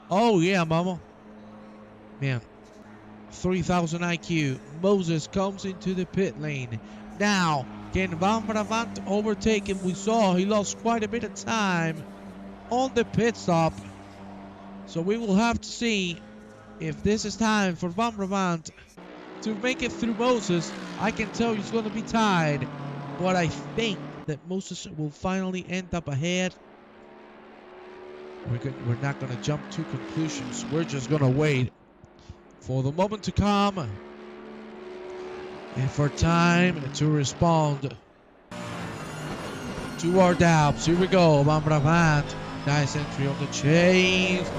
Oh, yeah, mama. Man, 3,000 IQ. Moses comes into the pit lane. Now, can Van Brabant overtake him? We saw he lost quite a bit of time on the pit stop. So we will have to see if this is time for Van Brabant to make it through Moses. I can tell you it's going to be tied. But I think that Moses will finally end up ahead. We're not going to jump to conclusions. We're just going to wait for the moment to come and for time to respond to our doubts. Here we go, Van Brabant. Nice entry on the chase.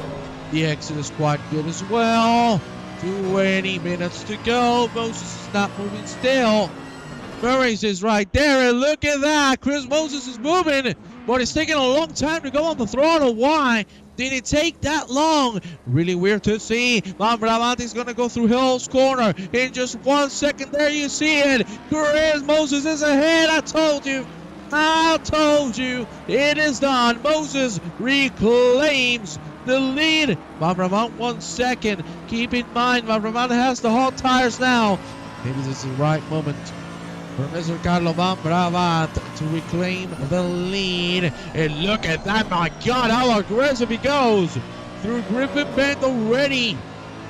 The exit is quite good as well. 20 minutes to go. Moses is not moving still. Murray's is right there, and look at that. Chris Moses is moving, but it's taking a long time to go on the throttle. Why did it take that long? Really weird to see. Van Brabant is going to go through Hill's corner in just 1 second. There you see it. Chris Moses is ahead. I told you. It is done. Moses reclaims the lead. Van Brabant 1 second. Keep in mind, Van Brabant has the hot tires now. Maybe this is the right moment for Mr. Carlo Van Brabant to reclaim the lead. And look at that, my God, how aggressive he goes through Griffin Bend already.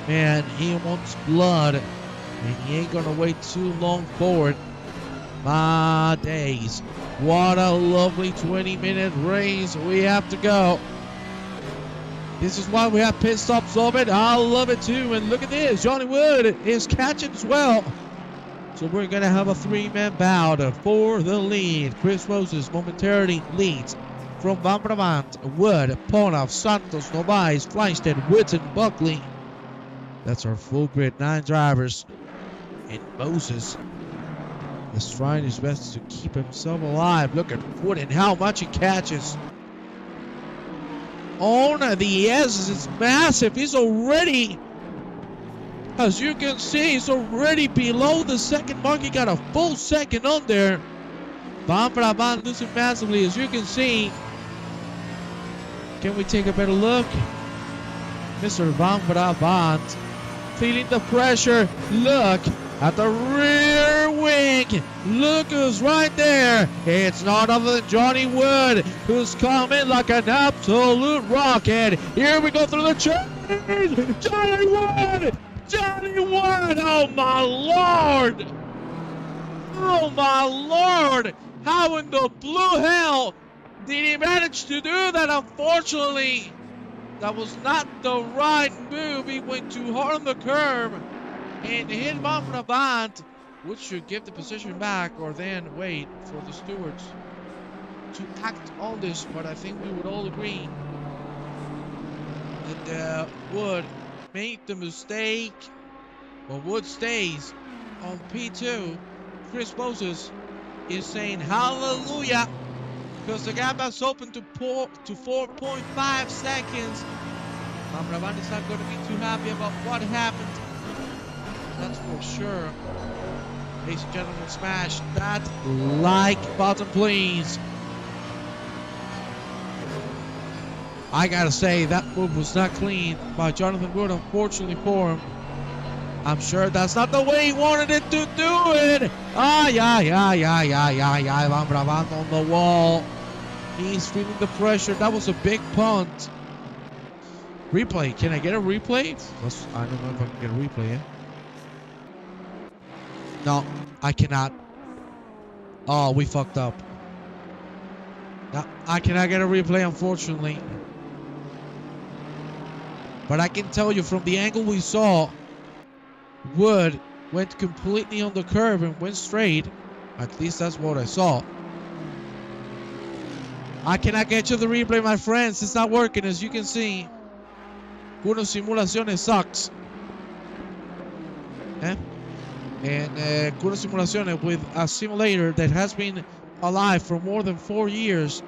Man, he wants blood, and he ain't gonna wait too long for it. My days, what a lovely 20-minute race we have to go. This is why we have pit stops of it. I love it too. And look at this, Johnny Wood is catching as well. So we're going to have a three-man bout for the lead. Chris Moses momentarily leads from Van Brabant, Wood, Ponov, Santos, Novais, Fleischstedt, Witten, Buckley. That's our full grid, 9 drivers. And Moses is trying his best to keep himself alive. Look at Wood and how much he catches. On the S is massive. He's already... As you can see, he's already below the second mark. He got a full second on there. Van Brabant losing massively, as you can see. Can we take a better look? Mr. Van Brabant feeling the pressure. Look at the rear wing. Look who's right there. It's none other than Johnny Wood, who's coming like an absolute rocket. Here we go through the chase. Johnny Wood! Johnny Wood! Oh my Lord! Oh my Lord! How in the blue hell did he manage to do that? Unfortunately, that was not the right move. He went too hard on the curb and hit Van Brabant, which should give the position back or then wait for the stewards to act on this. But I think we would all agree that Wood made the mistake. But Wood stays on P2. Chris Moses is saying hallelujah, because the gap has opened to 4.5 seconds. Van Brabant is not going to be too happy about what happened. That's for sure. Ladies and gentlemen, smash that like button, please. I gotta say, that move was not clean by Jonathan Wood, unfortunately for him. I'm sure that's not the way he wanted it to do it. Van Brabant on the wall. He's feeling the pressure. That was a big punt. Replay. Can I get a replay? I don't know if I can get a replay. Yeah? No, I cannot. Oh, we fucked up. No, I cannot get a replay, unfortunately. But I can tell you from the angle we saw, Wood went completely on the curve and went straight. At least that's what I saw. I cannot get you the replay, my friends. It's not working, as you can see. Uno Simulaciones sucks. Eh? And Kuno Simulaciones, with a simulator that has been alive for more than 4 years,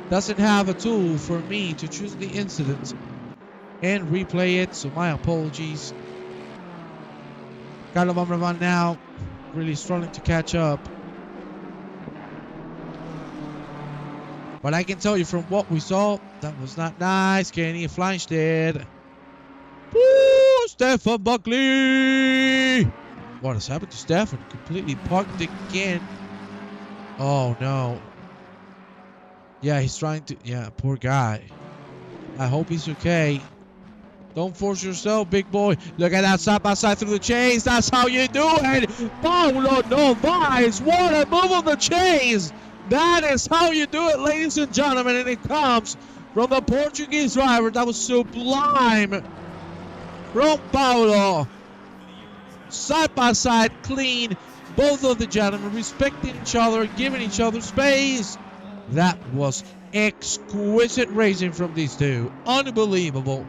doesn't have a tool for me to choose the incident and replay it, so my apologies. Carlo Bamravan now really struggling to catch up. But I can tell you from what we saw, that was not nice. Kenny Fleinstedt. Woo! Stefan Buckley! What has happened to Stefan? Completely parked again. Oh no. Yeah, he's trying to... Yeah, poor guy. I hope he's okay. Don't force yourself, big boy. Look at that side by side through the chains. That's how you do it. Paulo Novaes. What a move on the chains. That is how you do it, ladies and gentlemen. And it comes from the Portuguese driver. That was sublime. From Paulo. Side by side, clean. Both of the gentlemen respecting each other, giving each other space. That was exquisite racing from these two. Unbelievable.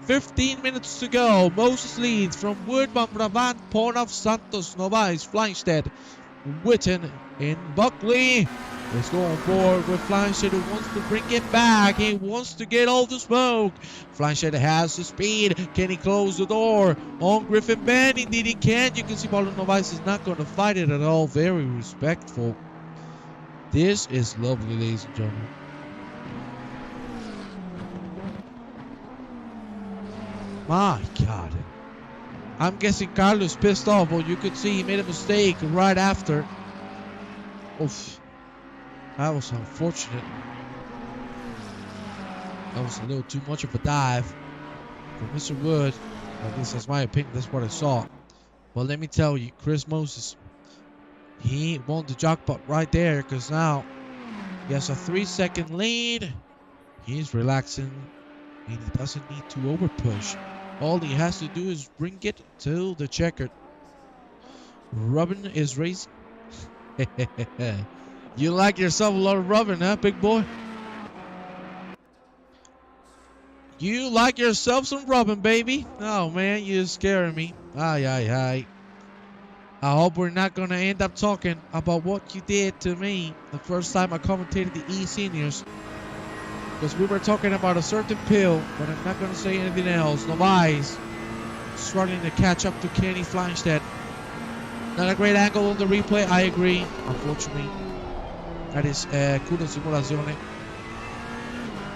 15 minutes to go. Moses leads from Wood, Van Brabant, Pornov, Santos, Novaes, Fleinstedt, Witten, and Buckley. Let's go on board with Fleinstedt, who wants to bring it back. He wants to get all the smoke. Fleinstedt has the speed. Can he close the door on Griffin Bend? Indeed he can. You can see Paulo Novaes is not going to fight it at all. Very respectful. This is lovely, ladies and gentlemen. My God. I'm guessing Carlos pissed off. Well, you could see he made a mistake right after. Oof. That was unfortunate. That was a little too much of a dive for Mr. Wood. At least that's my opinion. That's what I saw. But let me tell you, Chris Moses, he won the jackpot right there, because now he has a 3-second lead. He's relaxing, and he doesn't need to overpush. All he has to do is bring it to the checkered. Robin is racing. You like yourself a lot of rubbing, huh, big boy? You like yourself some rubbing, baby? Oh, man, you're scaring me. Ay, ay, ay. I hope we're not going to end up talking about what you did to me the first time I commentated the eSeniors. Because we were talking about a certain pill, but I'm not going to say anything else. Novaes struggling to catch up to Kenny Fleinstedt. Not a great angle on the replay, I agree. Unfortunately, that is Kuno Simulazione.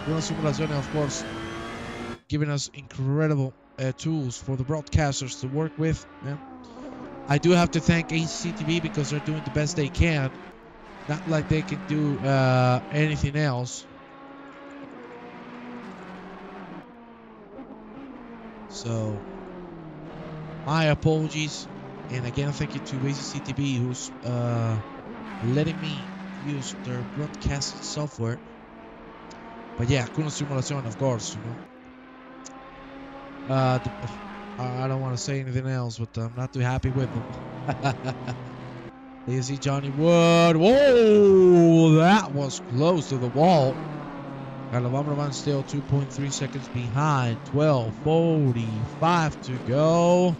Kuno Simulazione, of course, giving us incredible tools for the broadcasters to work with. Yeah. I do have to thank HCTV because they're doing the best they can. Not like they can do anything else. So, my apologies. And again, thank you to HCTV who's letting me use their broadcasting software. But yeah, Kuno Simulación, of course, you know. I don't want to say anything else, but I'm not too happy with them. You see Johnny Wood. Whoa, that was close to the wall. Alabama still 2.3 seconds behind. 12:45 to go.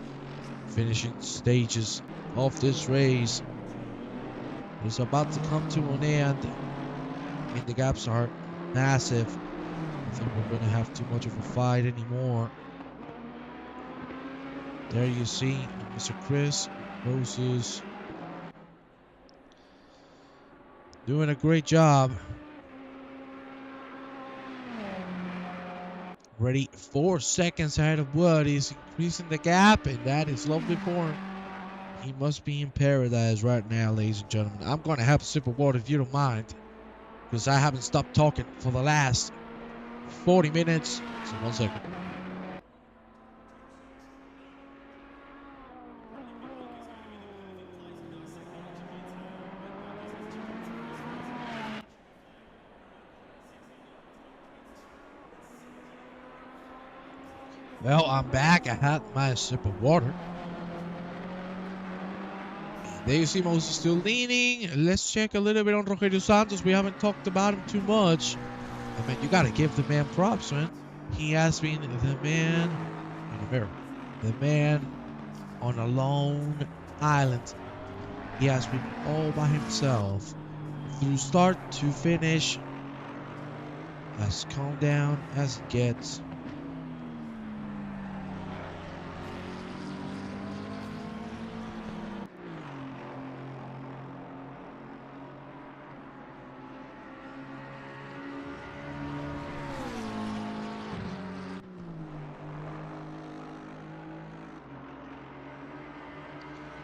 Finishing stages of this race is about to come to an end. I mean, the gaps are massive. I think we're going to have too much of a fight anymore. There you see Mr. Chris Moses doing a great job. Already 4 seconds ahead of Wood. He's increasing the gap, and that is lovely for him. He must be in paradise right now, ladies and gentlemen. I'm going to have a sip of water if you don't mind. because I haven't stopped talking for the last 40 minutes. So 1 second. Well, I'm back. I had my sip of water. And there you see Moses still leaning. Let's check a little bit on Rogelio Santos. We haven't talked about him too much. I mean, you got to give the man props, man. He has been the man in America. The man on a lone island. He has been all by himself. Through start to finish. As calm down as it gets.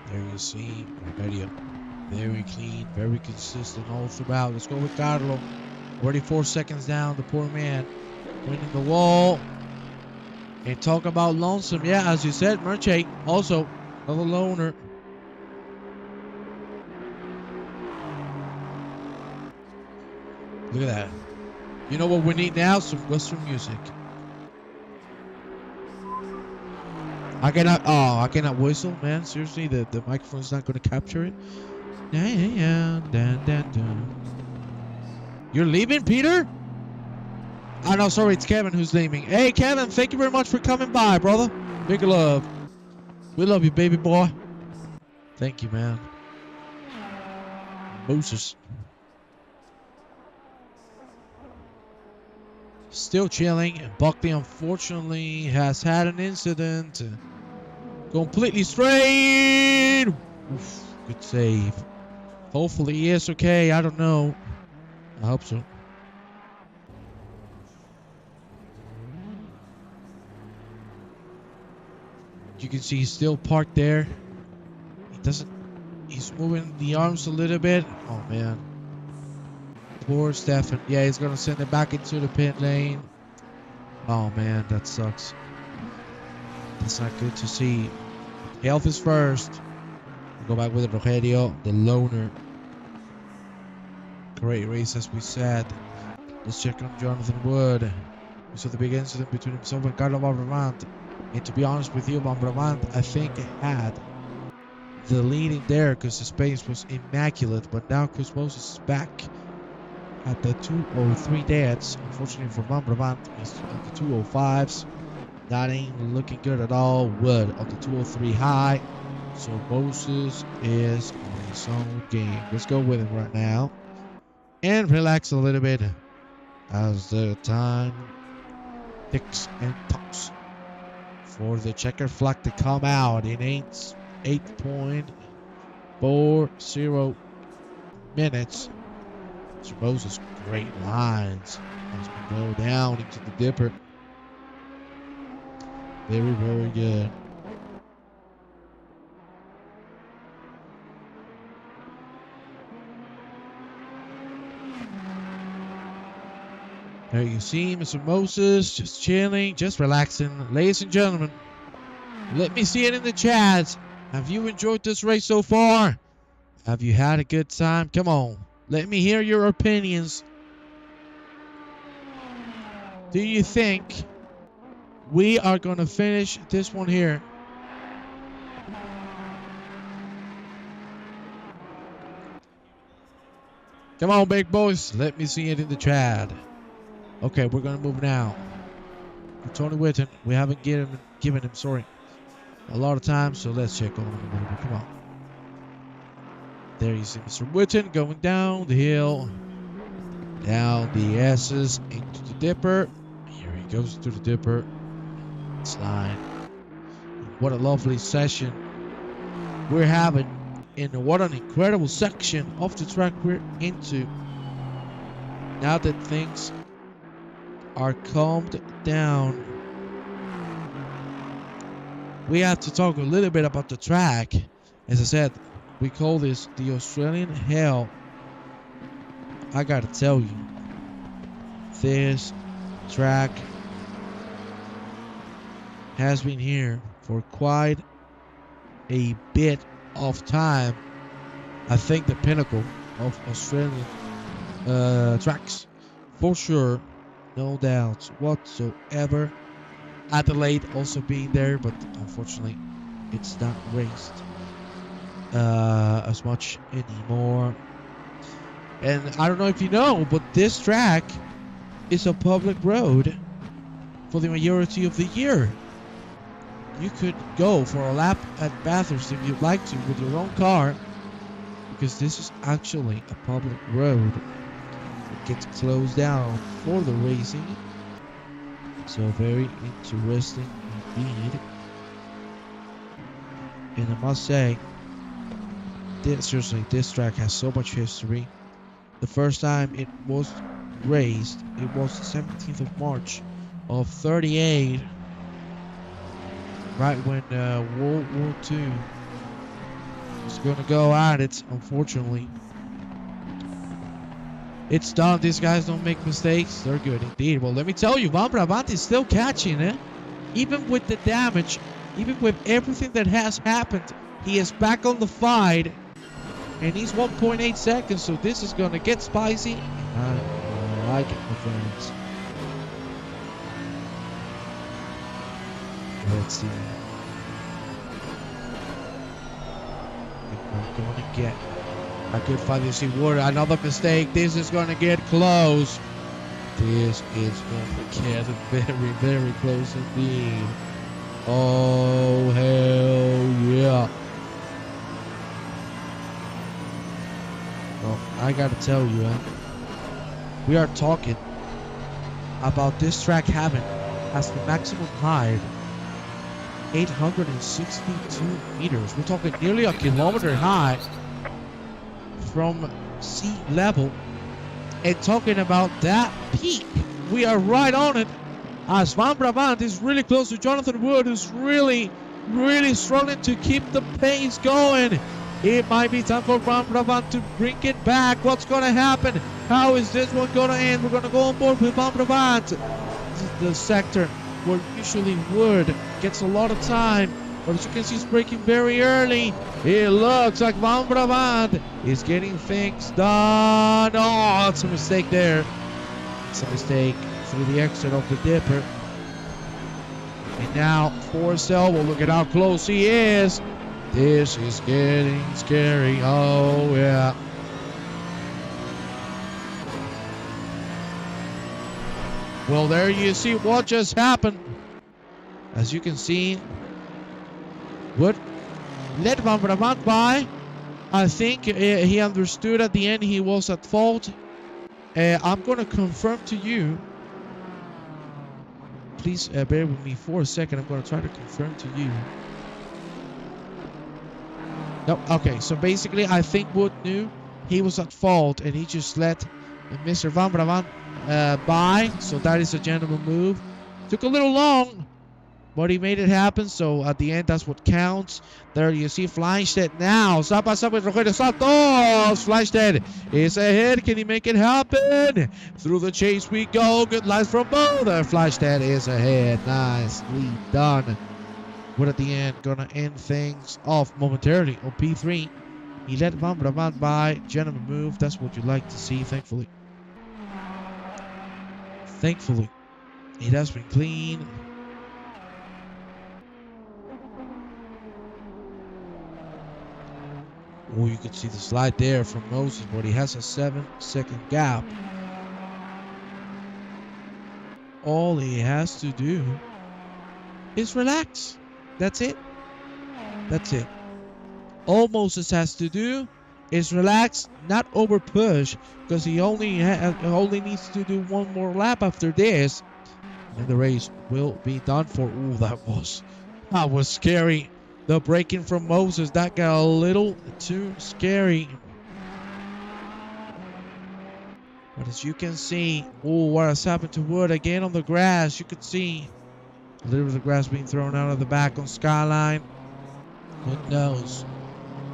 There you see Rogelio. Very clean, very consistent all throughout. Let's go with Carlo. Already 4 seconds down. The poor man winning the wall. And talk about lonesome. Yeah, as you said, Merche also another loner. Look at that. You know what we need now? Some Western music. I cannot whistle, man. Seriously, the microphone's not going to capture it. You're leaving, Peter? Oh, no, sorry, it's Kevin who's leaving. Hey, Kevin, thank you very much for coming by, brother. Big love. We love you, baby boy. Thank you, man. Moses. Still chilling. Buckley, unfortunately, has had an incident. Completely straight. Oof, good save. Hopefully he is okay. I don't know. I hope so. You can see he's still parked there. He's moving the arms a little bit. Oh, man. Poor Stefan. Yeah, he's going to send it back into the pit lane. Oh, man, that sucks. That's not good to see. Health is first. We'll go back with Rogelio, the loner. Great race, as we said. Let's check on Jonathan Wood. We saw the big incident between himself and Carlo Van Brabant. And to be honest with you, Van Brabant, I think, had the leading there because his pace was immaculate. But now Chris Moses is back at the 2:03 dance. Unfortunately for Van Brabant, he's at the 2:05s. That ain't looking good at all. Wood on the 2:03 high. So Moses is on his own game. Let's go with him right now. And relax a little bit as the time ticks and talks for the checker flag to come out in 8.40 minutes. So Moses, great lines as we go down into the dipper. Very, very good. There you see Mr. Moses just chilling, just relaxing. Ladies and gentlemen, let me see it in the chat. Have you enjoyed this race so far? Have you had a good time? Come on, let me hear your opinions. Do you think we are going to finish this one here? Come on, big boys. Let me see it in the chat. Okay, we're going to move now. For Tony Whitten, we haven't given him, a lot of time, so let's check on him a little bit. Come on. There you see Mr. Whitten going down the hill. Down the S's into the dipper. Here he goes to the dipper. Slide. What a lovely session we're having. And what an incredible section of the track we're into. Now that things are calmed down, we have to talk a little bit about the track. As I said, we call this the Australian Hell. I gotta tell you, This track has been here for quite a bit of time. I think the pinnacle of Australian tracks, for sure, no doubts whatsoever. Adelaide also being there, but unfortunately, it's not raced as much anymore. And I don't know if you know, but this track is a public road for the majority of the year. You could go for a lap at Bathurst if you'd like to with your own car, because this is actually a public road. It gets closed down for the racing. So very interesting indeed. And I must say, seriously, this track has so much history. The first time it was raced, it was the 17th of March of 38. Right when World War II was going to go at it, unfortunately. It's done. These guys don't make mistakes. They're good indeed. Well, let me tell you, Van Brabant is still catching it. Even with the damage, even with everything that has happened, he is back on the fight. And he's 1.8 seconds, so this is going to get spicy. I like it, my friends. Let's see. We're going to get a good fight. You see, Water, another mistake. This is going to get close. This is going to get very, very close indeed. Oh, hell yeah. Well, I got to tell you, we are talking about this track having as the maximum height 862 meters. We're talking nearly a kilometer high from sea level. And talking about that peak, we are right on it. As Van Brabant is really close to Jonathan Wood, who's really, really struggling to keep the pace going. It might be time for Van Brabant to bring it back. What's going to happen? How is this one going to end? We're going to go on board with Van Brabant. This is the sector where usually Wood gets a lot of time, but as you can see, it's breaking very early. It looks like Van Brabant is getting things done. Oh, it's a mistake there. It's a mistake through the exit of the dipper. And now Forrest Elbow, look at how close he is. This is getting scary. Oh, yeah. Well, there you see what just happened. As you can see, Wood let Van Brabant by. I think he understood at the end he was at fault. I'm going to confirm to you. Please bear with me for a second. I'm going to try to confirm to you. No, okay, so basically I think Wood knew he was at fault and he just let Mr. Van Brabant by. So that is a gentleman move. Took a little long, but he made it happen. So at the end, that's what counts. There you see Fleischstedt now. Pasa with Rogelio Santos. Fleischstedt is ahead. Can he make it happen? Through the chase we go. Good lines from both. Fleischstedt is ahead. Nicely done. But at the end, gonna end things off momentarily on P3. He let Van Brabant by. Gentleman move. That's what you like to see, thankfully. Thankfully, it has been clean. Oh, you can see the slide there from Moses, but he has a 7-second gap. All he has to do is relax. That's it. That's it. All Moses has to do is relax, not over push, because he only needs to do one more lap after this, and the race will be done for. Ooh, that was scary. The braking from Moses, that got a little too scary. But as you can see, oh, what has happened to Wood again on the grass? You could see a little bit of the grass being thrown out of the back on Skyline. Who knows?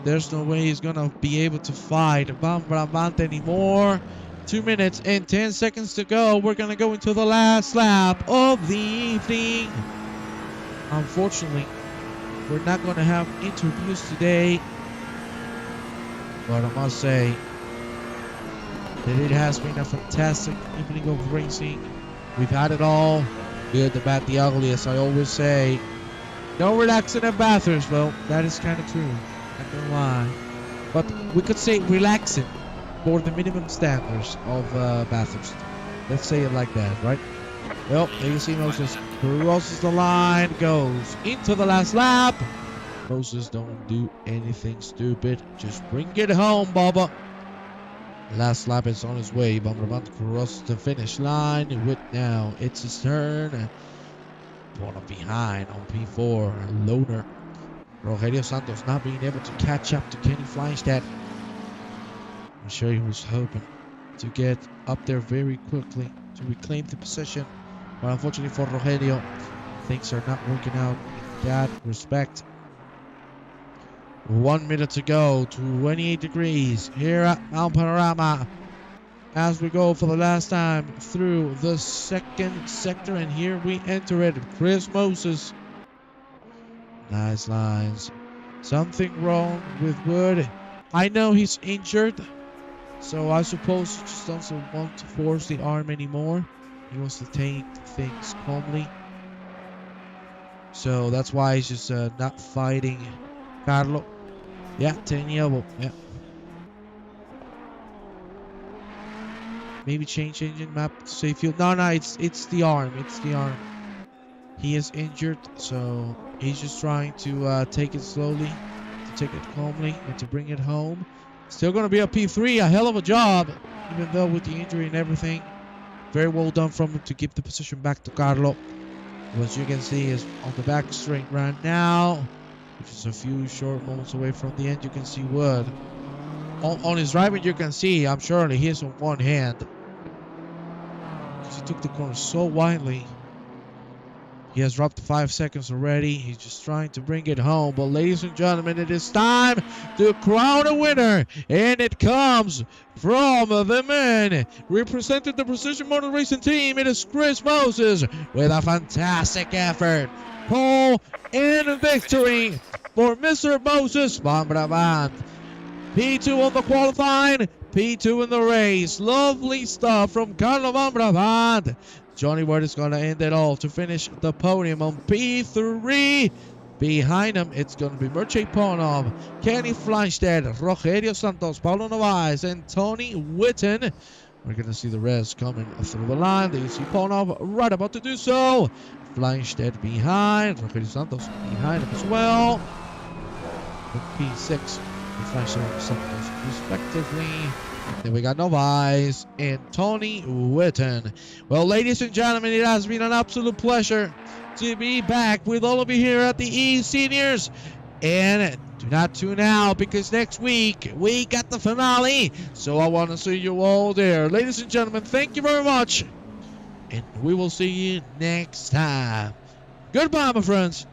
There's no way he's going to be able to fight Van Brabant anymore. 2 minutes and 10 seconds to go. We're going to go into the last lap of the evening. Unfortunately, we're not going to have interviews today. But I must say that it has been a fantastic evening of racing. We've had it all. Good, the bad, the ugly, as I always say. No relaxing at Bathurst. Well, that is kind of true. Not going to lie. But we could say relaxing for the minimum standards of Bathurst. Let's say it like that, right? Well, there you see Moses crosses the line, goes into the last lap. Moses, don't do anything stupid. Just bring it home, Bubba. Last lap is on his way. Bumblebee crosses the finish line. With now, it's his turn. One behind on P4. Loner. Rogelio Santos not being able to catch up to Kenny Fleinstadt. I'm sure he was hoping to get up there very quickly to reclaim the position. But unfortunately for Rogelio, things are not working out in that respect. 1 minute to go, 28 degrees here at Mount Panorama as we go for the last time through the second sector, and here we enter it. Chris Moses. Nice lines. Something wrong with Wood. I know he's injured, so I suppose he just doesn't want to force the arm anymore. He wants to take things calmly. So that's why he's just not fighting Carlo. Yeah, 10 yellow. Yeah. Maybe change engine map to safe field. No, it's the arm. It's the arm. He is injured, so he's just trying to take it slowly, to take it calmly, and to bring it home. Still going to be a P3. A hell of a job, even though with the injury and everything. Very well done from him to give the position back to Carlo. As you can see, is on the back straight right now, which is a few short moments away from the end. You can see Wood. On his driving, you can see, I'm sure he is on one hand. Because he took the corner so widely. He has dropped 5 seconds already. He's just trying to bring it home. But ladies and gentlemen, it is time to crown a winner. And it comes from the men representing the Precision Motor Racing team. It is Chris Moses with a fantastic effort. Pole and victory for Mr. Moses Bambraban. P2 on the qualifying, P2 in the race. Lovely stuff from Carlo Bambraban. Johnny Ward is going to end it all to finish the podium on P3. Behind him, it's going to be Mircea Ponov, Kenny Fleinstadt, Rogelio Santos, Paulo Novaes, and Tony Witten. We're going to see the rest coming through the line. There you see Ponov right about to do so. Fleinstadt behind, Rogelio Santos behind him as well. With P6, and Fleinstadt and Santos respectively. Then we got Novaes and Tony Witten. Well, ladies and gentlemen, it has been an absolute pleasure to be back with all of you here at the eSeniors. And do not tune out, because next week we got the finale. So I want to see you all there. Ladies and gentlemen, thank you very much. And we will see you next time. Goodbye, my friends.